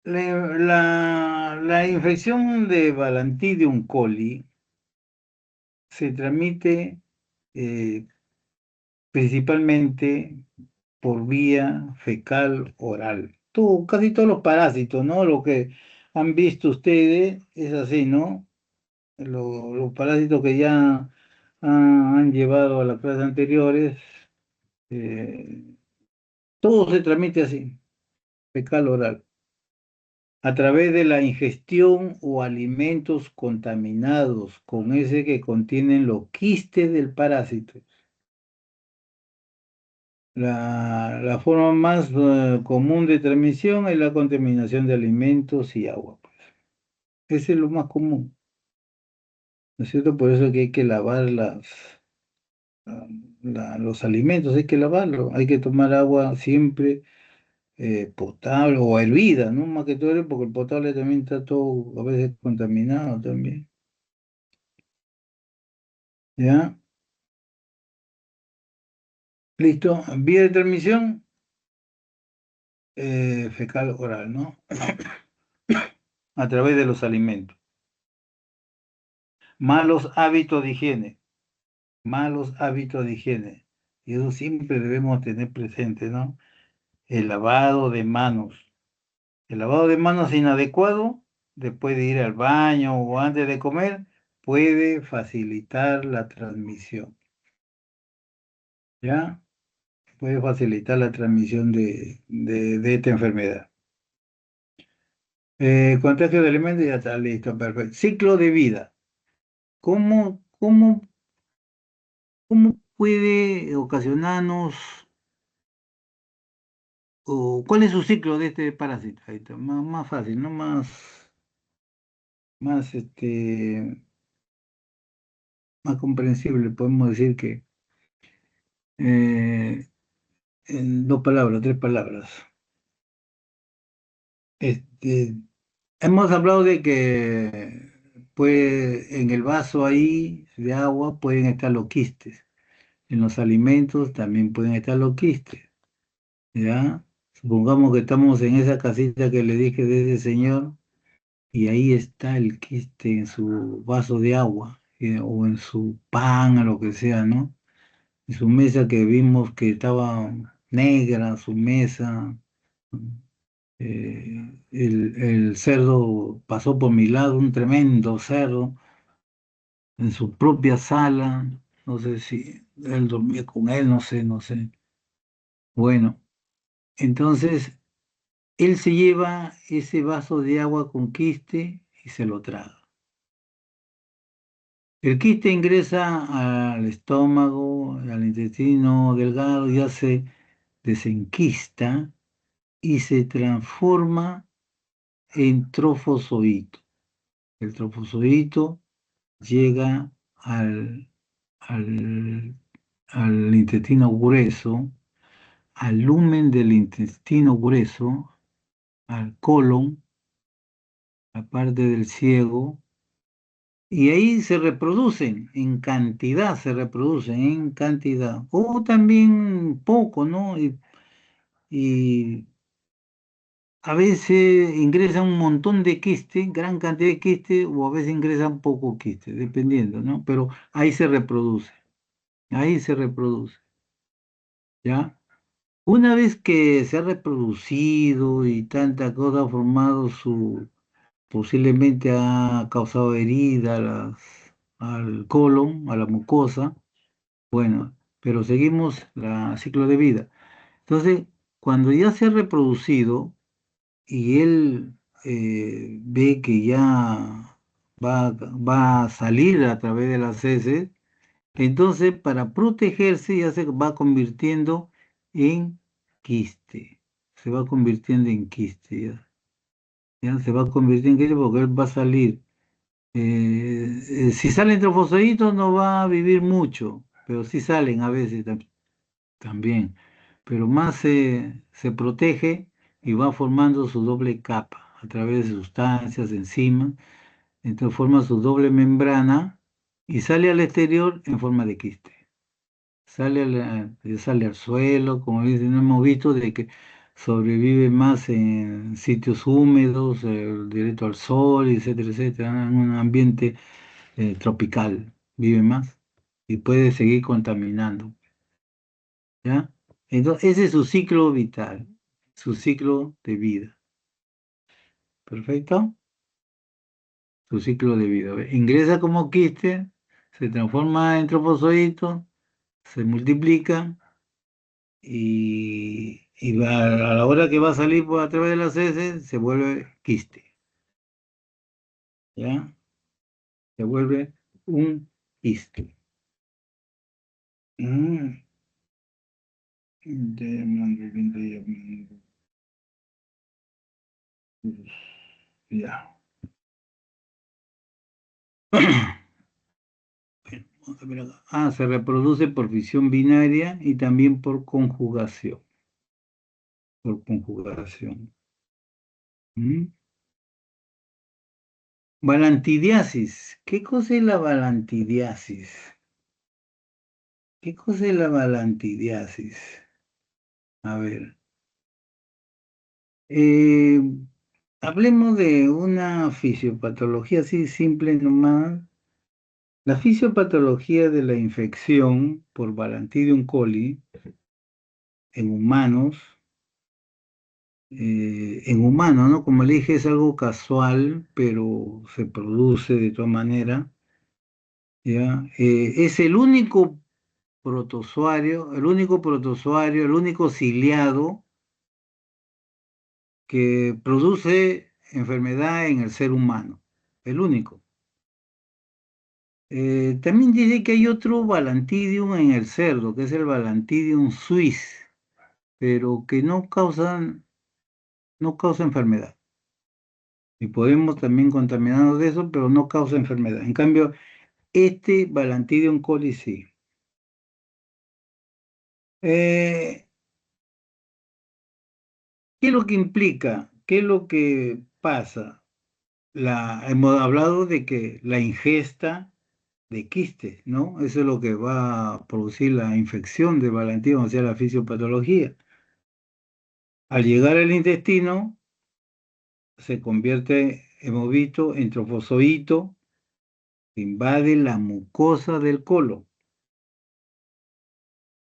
La infección de Balantidium coli se transmite eh, principalmente por vía fecal oral. Casi todos los parásitos, ¿no? Lo que han visto ustedes es así, ¿no? Los parásitos que ya han llevado a las clases anteriores, eh, todo se transmite así, fecal oral, a través de la ingestión o alimentos contaminados con ese que contienen los quistes del parásito. La forma más común de transmisión es la contaminación de alimentos y agua, pues. Ese es lo más común, ¿no es cierto? Por eso es que hay que lavar ah, los alimentos, hay que lavarlos, hay que tomar agua siempre potable o hervida, ¿no? Más que todo, porque el potable también está todo a veces contaminado también. ¿Ya? Listo. Vía de transmisión fecal oral, ¿no? A través de los alimentos. Malos hábitos de higiene. Malos hábitos de higiene. Y eso siempre debemos tener presente, ¿no? El lavado de manos. El lavado de manos inadecuado, después de ir al baño o antes de comer, puede facilitar la transmisión. ¿Ya? Puede facilitar la transmisión de esta enfermedad. Contagio de alimentos, ya está listo, perfecto. Ciclo de vida. ¿Cómo puede ocasionarnos, o cuál es su ciclo de este parásito? Ahí está, más fácil, ¿no? Más comprensible. Podemos decir que eh, en dos palabras, tres palabras. Este, hemos hablado de que en el vaso ahí de agua pueden estar los quistes. En los alimentos también pueden estar los quistes, ¿ya? Supongamos que estamos en esa casita que le dije de ese señor y ahí está el quiste en su vaso de agua o en su pan o lo que sea, ¿no? En su mesa que vimos que estaba negra, su mesa. El cerdo pasó por mi lado, un tremendo cerdo, en su propia sala. No sé si él dormía con él, no sé. Bueno, entonces él se lleva ese vaso de agua con quiste y se lo traga. El quiste ingresa al estómago, al intestino delgado, ya se desenquista y se transforma en trofozoito. El trofozoito llega al, al intestino grueso, al lumen del intestino grueso, al colon, la parte del ciego, y ahí se reproducen en cantidad, se reproducen en cantidad, o también poco, ¿no? Y a veces ingresan un montón de quiste, gran cantidad de quiste, o a veces ingresan poco quiste, dependiendo, ¿no? Pero ahí se reproduce, ¿ya? Una vez que se ha reproducido y tanta cosa ha formado posiblemente ha causado herida al colon, a la mucosa, bueno, pero seguimos el ciclo de vida. Entonces, cuando ya se ha reproducido y él ve que ya va a salir a través de las heces, entonces para protegerse ya se va convirtiendo en quiste, se va convirtiendo en quiste, ya se va convirtiendo en quiste porque él va a salir. Si salen trofosoditos no va a vivir mucho, pero sí salen a veces también. Pero más se protege y va formando su doble capa a través de sustancias, enzimas, entonces forma su doble membrana y sale al exterior en forma de quiste. Sale al suelo, como dicen, hemos visto de que sobrevive más en sitios húmedos, directo al sol, etcétera, etcétera, en un ambiente tropical, vive más y puede seguir contaminando, ¿ya? Entonces, ese es su ciclo vital, su ciclo de vida, ¿perfecto? Su ciclo de vida. ¿Ve? Ingresa como quiste, se transforma en trofozoito, se multiplica a la hora que va a salir por a través de las heces, se vuelve quiste, ¿ya? Se vuelve un quiste. Mm, ya. Bueno, vamos a ver acá. Se reproduce por fisión binaria y también por conjugación. Por conjugación. ¿Mm? Balantidiasis. ¿Qué cosa es la balantidiasis? ¿Qué cosa es la balantidiasis? A ver. eh, hablemos de una fisiopatología así simple nomás. La fisiopatología de la infección por Balantidium coli en humanos, ¿no? Como le dije, es algo casual, pero se produce de todas maneras, ¿ya? Es el único ciliado que produce enfermedad en el ser humano, el único. También dice que hay otro Balantidium en el cerdo, que es el Balantidium suis, pero que no causa enfermedad. Y podemos también contaminarnos de eso, pero no causa enfermedad. En cambio, este Balantidium coli sí. Eh, ¿Qué es lo que implica? ¿Qué es lo que pasa? Hemos hablado de que la ingesta de quistes, ¿no? Eso es lo que va a producir la infección de Balantidium, o sea, la fisiopatología. Al llegar al intestino, se convierte, hemos visto, en trofozoito, que invade la mucosa del colon.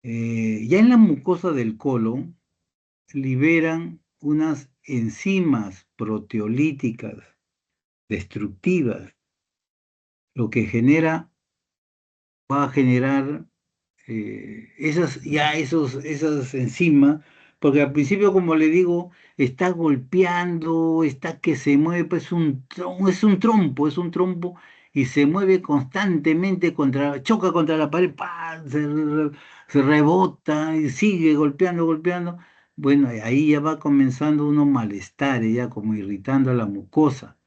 Ya en la mucosa del colon liberan unas enzimas proteolíticas destructivas, lo que va a generar esas enzimas, porque al principio, como le digo, está golpeando, está que se mueve, pues es un trompo y se mueve constantemente choca contra la pared, ¡pam! Se rebota y sigue golpeando, golpeando. Bueno, ahí ya va comenzando unos malestares, ya como irritando a la mucosa.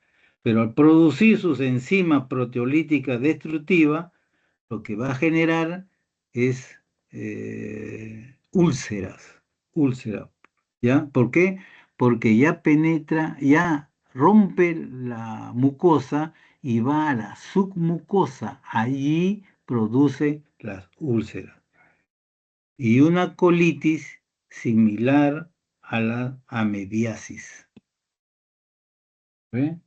Pero al producir sus enzimas proteolíticas destructivas, lo que va a generar es úlceras, ¿ya? ¿Por qué? Porque ya penetra, ya rompe la mucosa y va a la submucosa, allí produce las úlceras. Y una colitis similar a la amebiasis. ¿Ve?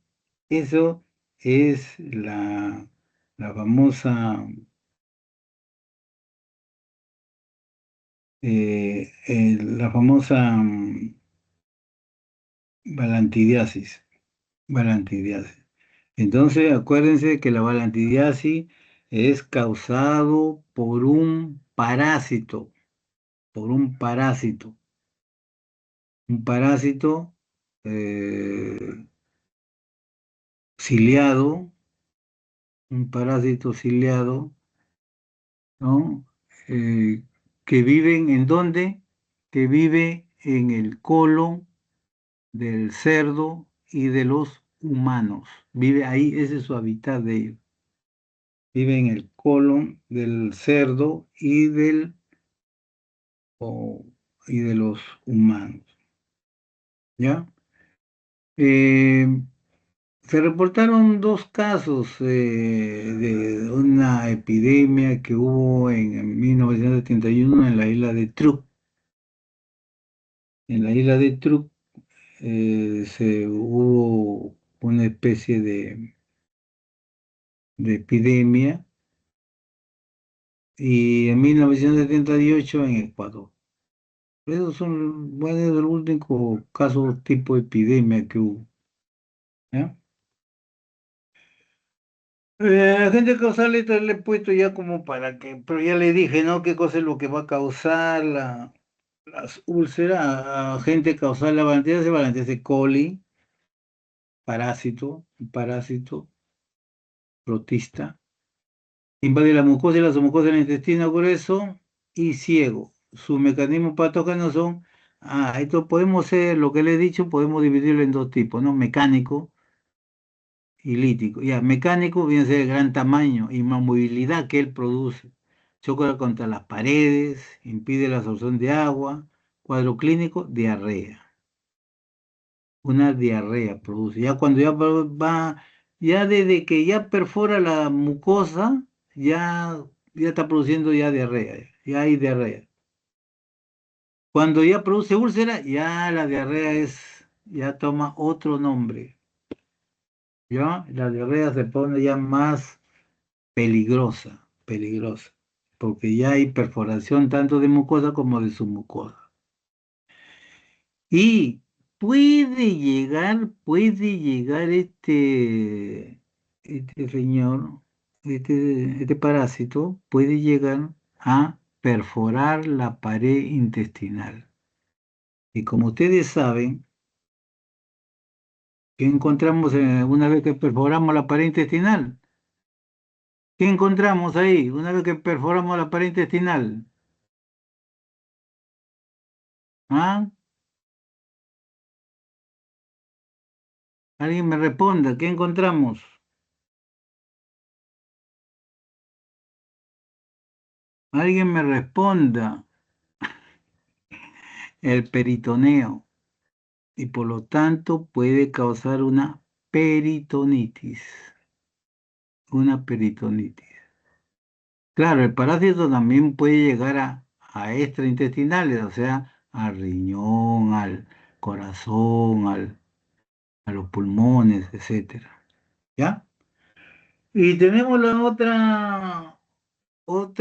Eso es la famosa balantidiasis. Balantidiasis. Entonces, acuérdense que la balantidiasis es causado por un parásito eh, ciliado, un parásito ciliado, ¿no? Eh, que viven en dónde? Que vive en el colon del cerdo y de los humanos. Vive ahí, ese es su hábitat de ellos. Vive en el colon del cerdo o- y de los humanos. ¿Ya? Eh, Se reportaron dos casos de una epidemia que hubo en 1971 en la isla de Truk. En la isla de Truk hubo una especie de epidemia y en 1978 en Ecuador. Esos son, bueno, es el único caso tipo epidemia que hubo. ¿Ya? Agente causal esto le he puesto ya como para que, pero ya le dije, ¿no? ¿Qué cosa es lo que va a causar las úlceras? Agente causal la valentíase coli, un parásito protista. Invade la mucosa y la submucosa del intestino grueso y ciego. Sus mecanismos patógenos son, esto podemos ser, lo que le he dicho, podemos dividirlo en dos tipos, ¿no? Mecánico y lítico. Ya, mecánico viene a ser el gran tamaño y movilidad que él produce. Choca contra las paredes, impide la absorción de agua. Cuadro clínico, diarrea. Una diarrea produce. Ya cuando ya desde que ya perfora la mucosa, ya está produciendo ya diarrea. Ya hay diarrea. Cuando ya produce úlcera, ya la diarrea ya toma otro nombre. ¿Ya? La diarrea se pone ya más peligrosa, porque ya hay perforación tanto de mucosa como de submucosa. Y puede llegar este señor, este parásito, puede llegar a perforar la pared intestinal. Y como ustedes saben, ¿qué encontramos una vez que perforamos la pared intestinal? ¿Qué encontramos ahí una vez que perforamos la pared intestinal? ¿Ah? Alguien me responda, ¿qué encontramos? Alguien me responda, el peritoneo, y por lo tanto puede causar una peritonitis. Claro, el parásito también puede llegar a extraintestinales, o sea, al riñón, al corazón, a los pulmones, etcétera. ¿Ya? Y tenemos la otra, o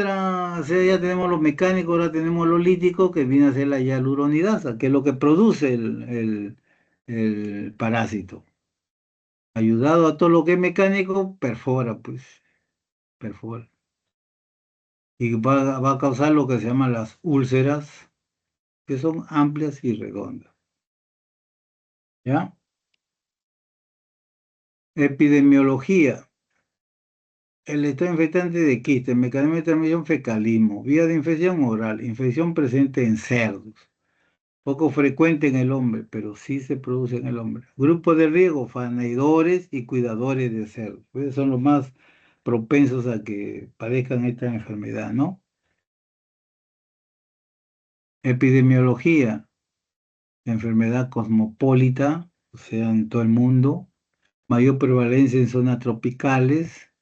sea, ya tenemos los mecánicos, ahora tenemos los líticos, que viene a ser la hialuronidasa, que es lo que produce el parásito. Ayudado a todo lo que es mecánico, perfora, pues, perfora. Y va a causar lo que se llaman las úlceras, que son amplias y redondas. ¿Ya? Epidemiología. el estado infectante de quiste, mecanismo de transmisión fecalismo, vía de infección oral, infección presente en cerdos, poco frecuente en el hombre, pero sí se produce en el hombre. Grupo de riesgo, faneadores y cuidadores de cerdos. Pues son los más propensos a que padezcan esta enfermedad, ¿no? Epidemiología, enfermedad cosmopolita, o sea, en todo el mundo, mayor prevalencia en zonas tropicales,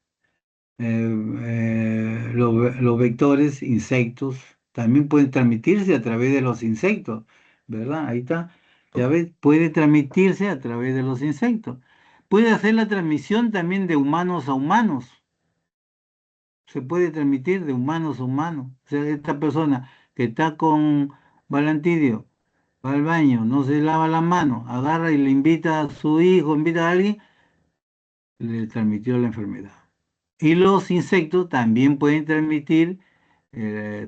los vectores, insectos, también pueden transmitirse a través de los insectos, ¿verdad? Ahí está. Ya ves, puede transmitirse a través de los insectos. Puede hacer la transmisión también de humanos a humanos. Se puede transmitir de humanos a humanos. O sea, esta persona que está con Valantidio, va al baño, no se lava la mano, agarra y le invita a su hijo, invita a alguien, le transmitió la enfermedad. Y los insectos también pueden transmitir,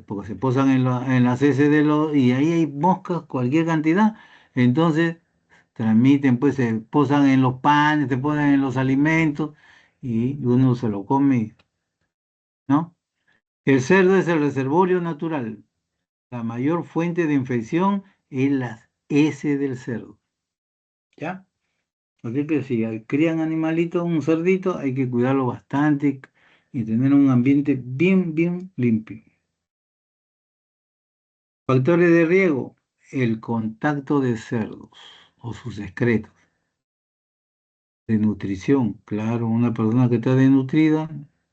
porque se posan en las heces de los, y ahí hay moscas, cualquier cantidad. Entonces, transmiten, pues se posan en los panes, se posan en los alimentos, y uno se lo come, ¿no? El cerdo es el reservorio natural. La mayor fuente de infección es las heces del cerdo, ¿ya? Así que si crían animalitos, un cerdito, hay que cuidarlo bastante y tener un ambiente bien, bien limpio. Factores de riesgo, el contacto de cerdos o sus excretos. De nutrición, claro, una persona que está desnutrida,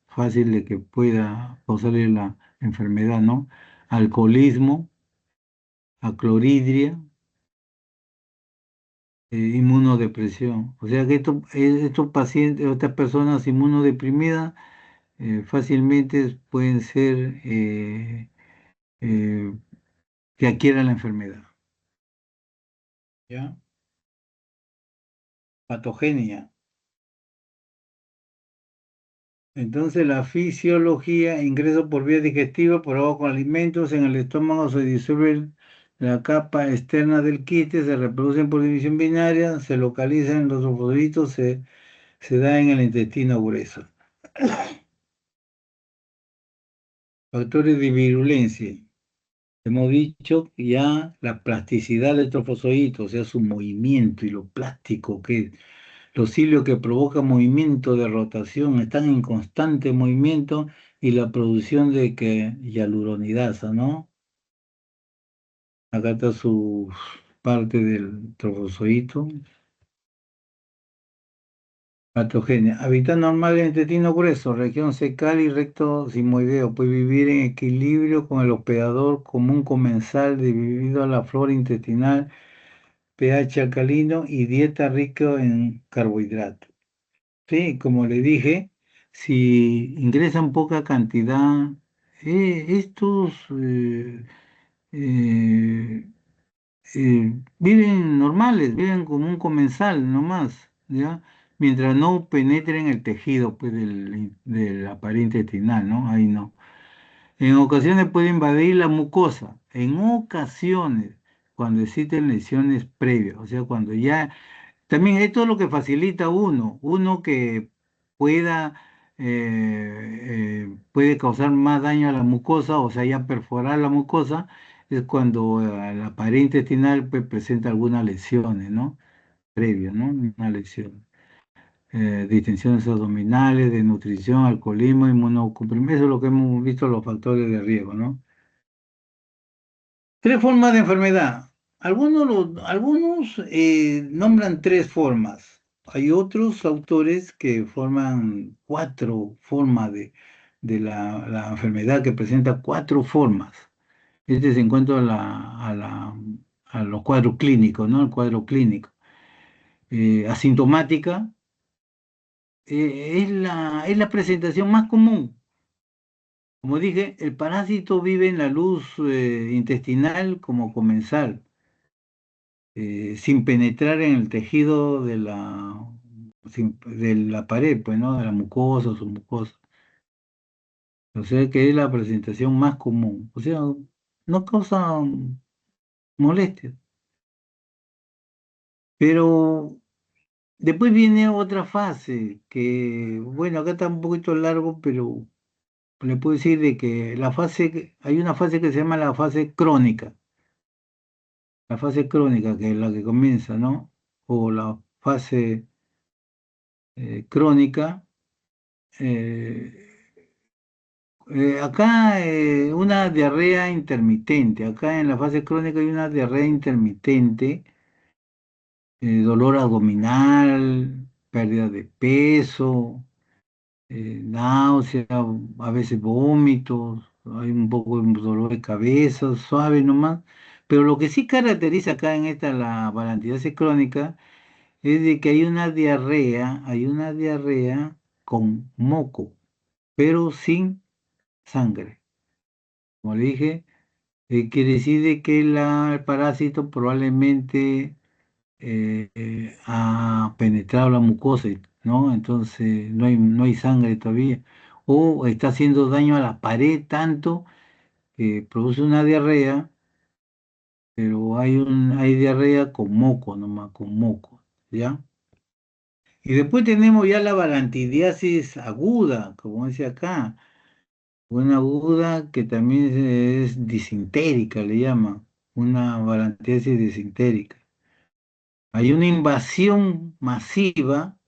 fácil de que pueda causarle la enfermedad, ¿no? Alcoholismo, acloridria, inmunodepresión. O sea que estos pacientes, estas personas inmunodeprimidas, fácilmente pueden ser eh, que adquieran la enfermedad. ¿Ya? Patogenia. Entonces la fisiología, ingreso por vía digestiva, por agua con alimentos, en el estómago se disuelve la capa externa del quiste, se reproducen por división binaria, se localizan en los trombocitos, se da en el intestino grueso. Factores de virulencia. Hemos dicho ya la plasticidad del trofozoito, o sea, su movimiento y lo plástico que es. Los cilios que provocan movimiento de rotación están en constante movimiento y la producción de que hialuronidasa, ¿no? Acá está su parte del trofozoito. Patogenia. Hábitat normal del intestino grueso, región secal y recto sigmoideo. Puede vivir en equilibrio con el hospedador común comensal debido a la flora intestinal, pH alcalino y dieta rica en carbohidratos. Sí, como le dije, si ingresan poca cantidad, estos eh, viven normales, viven como un comensal nomás, ¿ya? Mientras no penetren el tejido pues, de la pared intestinal, ¿no? Ahí no. En ocasiones puede invadir la mucosa, en ocasiones, cuando existen lesiones previas, o sea, cuando ya también esto es lo que facilita uno que pueda, puede causar más daño a la mucosa, o sea, ya perforar la mucosa, es cuando la pared intestinal pues, presenta algunas lesiones, ¿no? Previas, ¿no? Una lesión. Distensiones abdominales, desnutrición, alcoholismo, inmunosupresión, eso es lo que hemos visto los factores de riesgo, ¿no? Tres formas de enfermedad. Algunos nombran tres formas. Hay otros autores que forman cuatro formas de la enfermedad que presenta cuatro formas. Este es en cuanto a los cuadros clínicos, ¿no? El cuadro clínico. Asintomática es la presentación más común. Como dije, el parásito vive en la luz intestinal como comensal. Sin penetrar en el tejido de la pared, pues, ¿no? De la mucosa o submucosa. O sea que es la presentación más común. O sea, no causa molestia. Pero Después viene otra fase, que, bueno, acá está un poquito largo, pero le puedo decir de que hay una fase que se llama la fase crónica, que es la que comienza, ¿no? O la fase crónica. eh, Acá una diarrea intermitente, acá en la fase crónica hay una diarrea intermitente, dolor abdominal, pérdida de peso, náusea, a veces vómitos, hay un poco de dolor de cabeza, suave nomás. Pero lo que sí caracteriza acá en esta la palantidasis crónica es de que hay una diarrea con moco, pero sin sangre. Como le dije, quiere decir de que el parásito probablemente ha penetrado la mucosa, ¿no? Entonces no hay sangre todavía. O está haciendo daño a la pared tanto que produce una diarrea, pero hay diarrea con moco nomás, con moco, ¿ya? Y después tenemos ya la balantidiasis aguda, como dice acá, una aguda que también es disintérica, le llaman, una balantidiasis disintérica. Hay una invasión masiva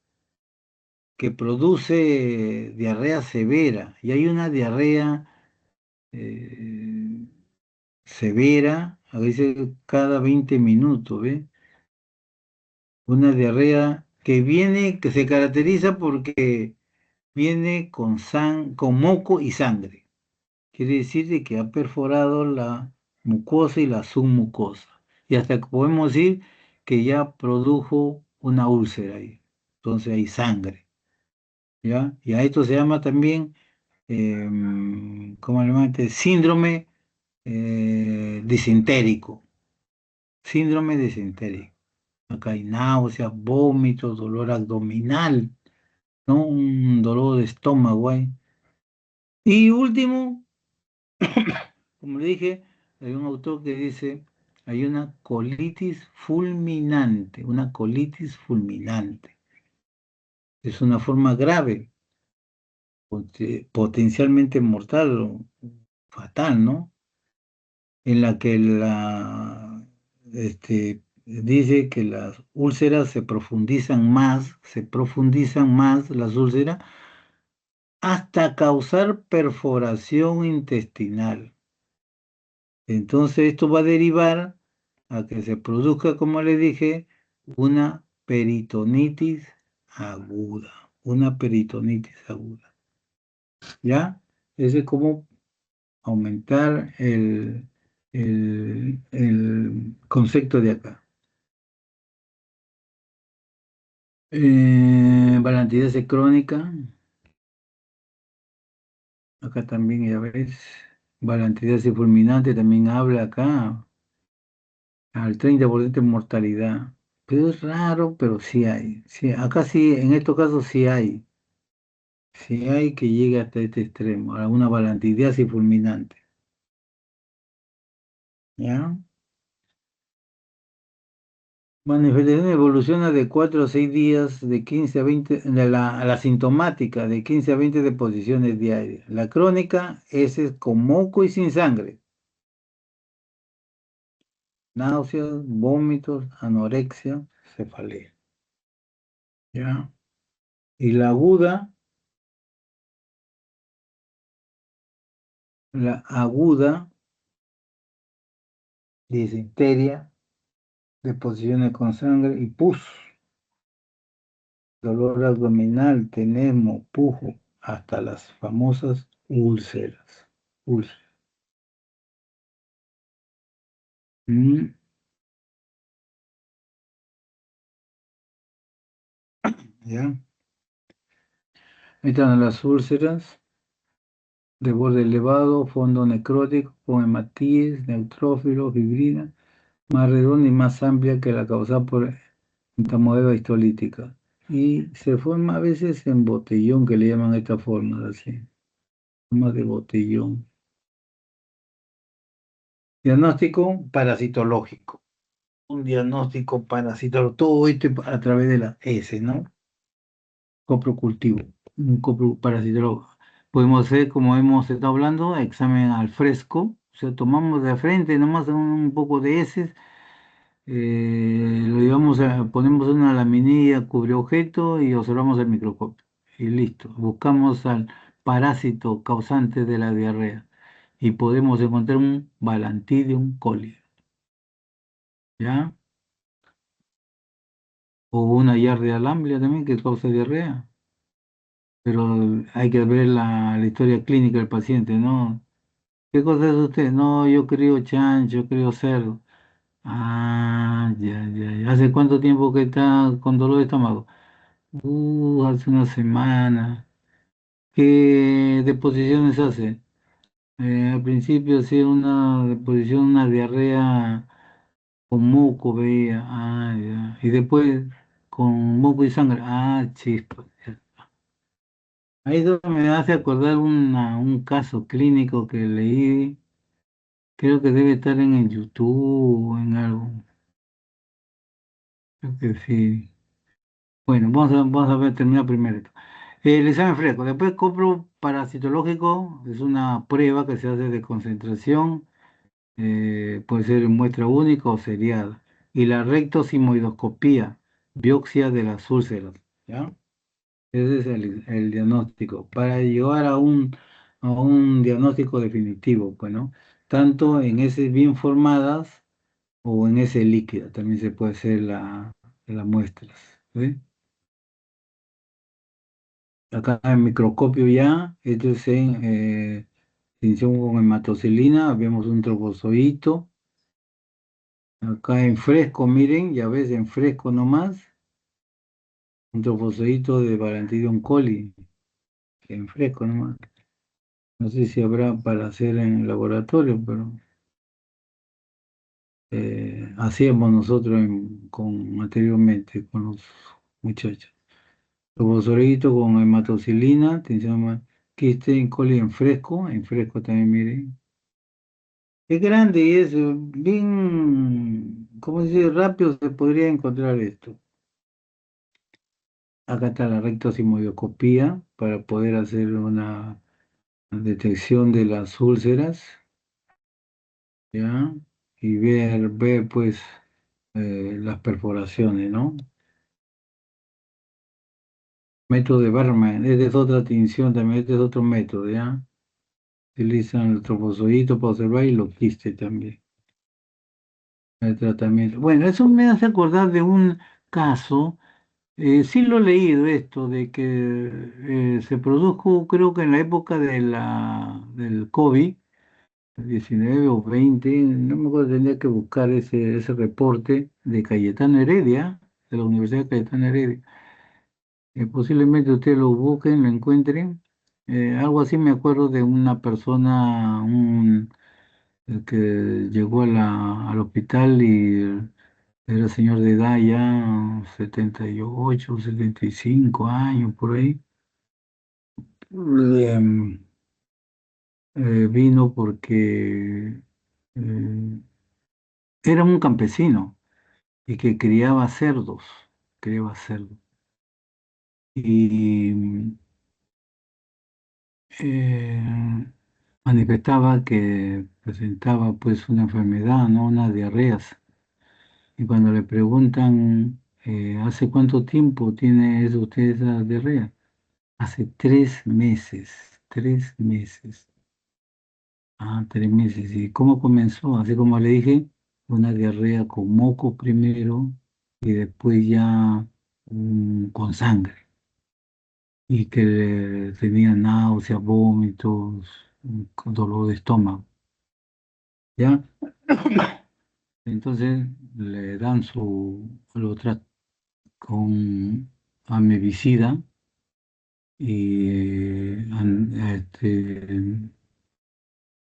que produce diarrea severa y hay una diarrea eh, severa, a veces cada 20 minutos, ¿ve? Una diarrea que se caracteriza porque viene con moco y sangre. Quiere decir de que ha perforado la mucosa y la submucosa. Y hasta que podemos decir que ya produjo una úlcera ahí. Entonces hay sangre, ¿ya? Y a esto se llama también, ¿cómo le llaman? Síndrome disentérico. Síndrome disentérico. Acá hay náuseas, vómitos, dolor abdominal, ¿no? Un dolor de estómago ahí. Y último, como le dije, hay un autor que dice, hay una colitis fulminante. Es una forma grave, potencialmente mortal o fatal, ¿no? En la que dice que las úlceras se profundizan más las úlceras hasta causar perforación intestinal. Entonces esto va a derivar a que se produzca, como le dije, una peritonitis una peritonitis aguda. ¿Ya? Ese es como aumentar el concepto de acá. Balantidiasis crónica, acá también ya ves, balantidiasis fulminante también habla acá, al 30% de mortalidad. Pero es raro, pero sí hay. Sí, acá sí, en estos casos sí hay. Sí hay que llegue hasta este extremo, a una balantidiasis fulminante. ¿Ya? Manifestación evoluciona de 4 a 6 días, de 15 a 20, a la sintomática, de 15 a 20 deposiciones diarias. La crónica es con moco y sin sangre. Náuseas, vómitos, anorexia, cefalea. ¿Ya? Y la aguda, disentería, deposiciones con sangre y pus, dolor abdominal, tenemo, pujo, hasta las famosas úlceras. Úlceras. Mm, ¿Ya? Ahí están las úlceras de borde elevado, fondo necrótico, con hematíes, neutrófilos, fibrina, más redonda y más amplia que la causada por entamoeba histolítica. Y se forma a veces en botellón, que le llaman esta forma, así, forma de botellón. Diagnóstico parasitológico. un diagnóstico parasitario, todo esto a través de la S, ¿no? Coprocultivo, un coproparasitario. Podemos hacer, como hemos estado hablando, examen al fresco, o sea, tomamos de frente nomás un poco de heces, lo llevamos ponemos una laminilla cubre objeto y observamos el microscopio. Y listo, buscamos al parásito causante de la diarrea y podemos encontrar un Balantidium coli, ¿ya? O una Giardia lamblia también que causa diarrea, pero hay que ver la historia clínica del paciente, ¿no? ¿Qué cosa es usted? No, yo creo chancho, yo creo cerdo. Ah, ya, ya, ya. ¿Hace cuánto tiempo que está con dolor de estómago? Hace una semana. ¿Qué deposiciones hace? Al principio hacía una deposición, una diarrea con moco, veía. Ah, ya. Y después con moco y sangre. Ah, chispa. Ya. Ahí es donde me hace acordar un caso clínico que leí. Creo que debe estar en el YouTube o en algo. Creo que sí. Bueno, vamos a ver, terminar primero esto. El examen fresco. Después copro parasitológico. Es una prueba que se hace de concentración. Puede ser muestra única o seriada. Y la rectosimoidoscopía, biopsia de las úlceras. ¿Ya? Ese es el diagnóstico. Para llegar a un diagnóstico definitivo, pues, ¿no? Tanto en heces bien formadas o en heces líquida, también se puede hacer las muestras. ¿Sí? Acá en microscopio ya, esto es en tinción con hematocilina, vemos un trofozoito. Acá en fresco, miren, ya ves, en fresco nomás, un trofozoito de Balantidium coli, en fresco nomás. No sé si habrá para hacer en laboratorio, pero hacíamos nosotros anteriormente con los muchachos. Trofozoito con hematocilina, quiste en coli en fresco también, miren. Es grande y es bien, ¿cómo decir? Rápido se podría encontrar esto. Acá está la rectosigmoidoscopía para poder hacer una detección de las úlceras, ¿ya? Y ver pues las perforaciones, ¿no? Método de Barman, esta es otra tinción también, este es otro método, ¿ya? Utilizan el trofozoito para observar y los quistes también, el tratamiento. Bueno, eso me hace acordar de un caso. Sí lo he leído esto, de que se produjo, creo que en la época del COVID-19 o 20, no me acuerdo, tendría que buscar ese reporte de Cayetano Heredia, de la Universidad de Cayetano Heredia. Posiblemente ustedes lo busquen, lo encuentren. Algo así me acuerdo de una persona que llegó al hospital y era señor de edad ya, 78, 75 años por ahí. Em, Vino porque eh, era un campesino y que criaba cerdos. Y eh, manifestaba que presentaba pues una enfermedad, ¿no? Unas diarreas. Y cuando le preguntan, ¿hace cuánto tiempo tiene usted esa diarrea? Hace 3 meses, 3 meses. Ah, 3 meses. ¿Y cómo comenzó? Así como le dije, una diarrea con moco primero y después ya con sangre. Y que tenía náuseas, vómitos, con dolor de estómago. ¿Ya? Entonces le dan lo tratan con amebicida y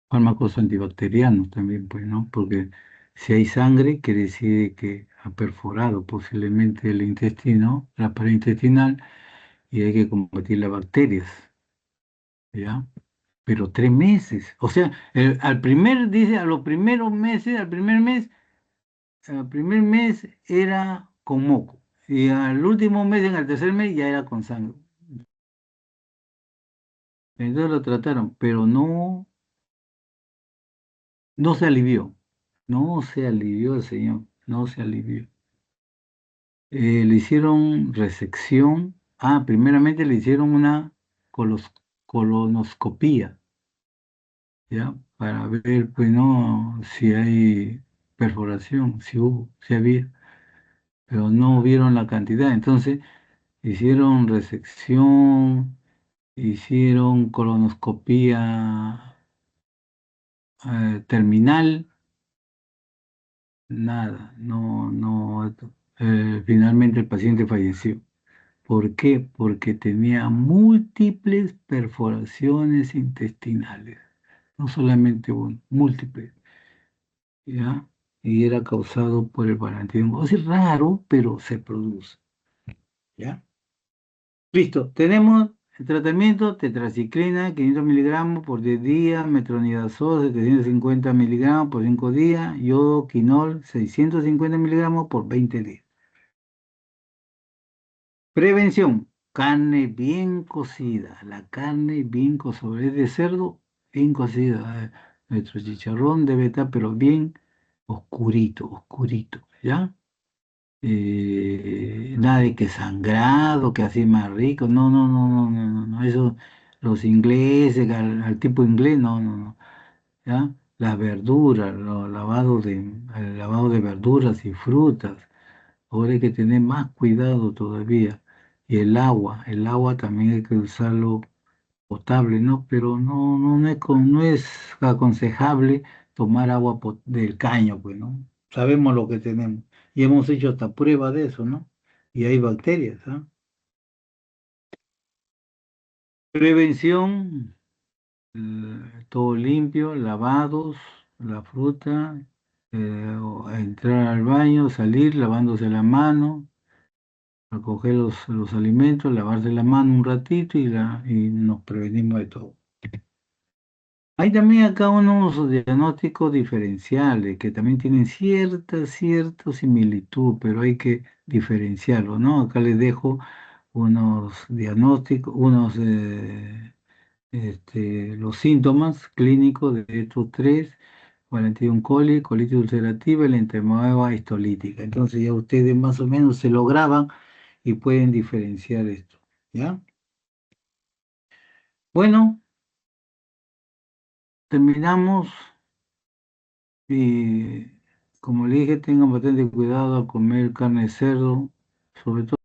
fármacos antibacterianos también, pues, ¿no? Porque si hay sangre, quiere decir que ha perforado posiblemente el intestino, la pared intestinal, y hay que combatir las bacterias, ¿ya? Pero 3 meses, o sea, dice, a los primeros meses, al primer mes, el primer mes era con moco y al último mes, en el tercer mes, ya era con sangre. Entonces lo trataron, pero no se alivió. No se alivió el señor, no se alivió. Le hicieron resección. Primeramente le hicieron una colos- colonoscopía, ¿ya? Para ver, pues, no, si hay perforación, si hubo, si había, pero no vieron la cantidad. Entonces, hicieron resección, hicieron colonoscopía terminal, nada, finalmente el paciente falleció. ¿Por qué? Porque tenía múltiples perforaciones intestinales, no solamente una, múltiples, ¿ya? Y era causado por el parantismo. Es raro, pero se produce, ¿ya? Listo, tenemos el tratamiento: tetraciclina, 500 miligramos por 10 días, metronidazol, 750 miligramos por 5 días, yodo, quinol, 650 miligramos por 20 días. Prevención: carne bien cocida, la carne bien cocida, es de cerdo, bien cocida. Nuestro chicharrón debe estar, pero bien oscurito, oscurito, ¿ya? Nada de que sangrado, que así más rico, no, no, no, no, no, no, no, eso, los ingleses, al tipo inglés, no, no, no, ¿ya? Las verduras, el lavado de verduras y frutas, ahora hay que tener más cuidado todavía. Y el agua también hay que usarlo potable, ¿no? Pero no es aconsejable tomar agua del caño, pues, ¿no? Sabemos lo que tenemos y hemos hecho hasta prueba de eso, ¿no? Y hay bacterias, ¿ah? Prevención: todo limpio, lavados, la fruta, entrar al baño, salir, lavándose la mano, recoger los alimentos, lavarse la mano un ratito y nos prevenimos de todo. Hay también acá unos diagnósticos diferenciales que también tienen cierta similitud, pero hay que diferenciarlo, ¿no? Acá les dejo unos diagnósticos, los síntomas clínicos de estos tres: Valentín coli, colitis ulcerativa y la enfermedad histolítica. Entonces ya ustedes más o menos se lo graban y pueden diferenciar esto, ¿ya? Bueno, terminamos. Y como le dije, tengan bastante cuidado al comer carne de cerdo, sobre todo.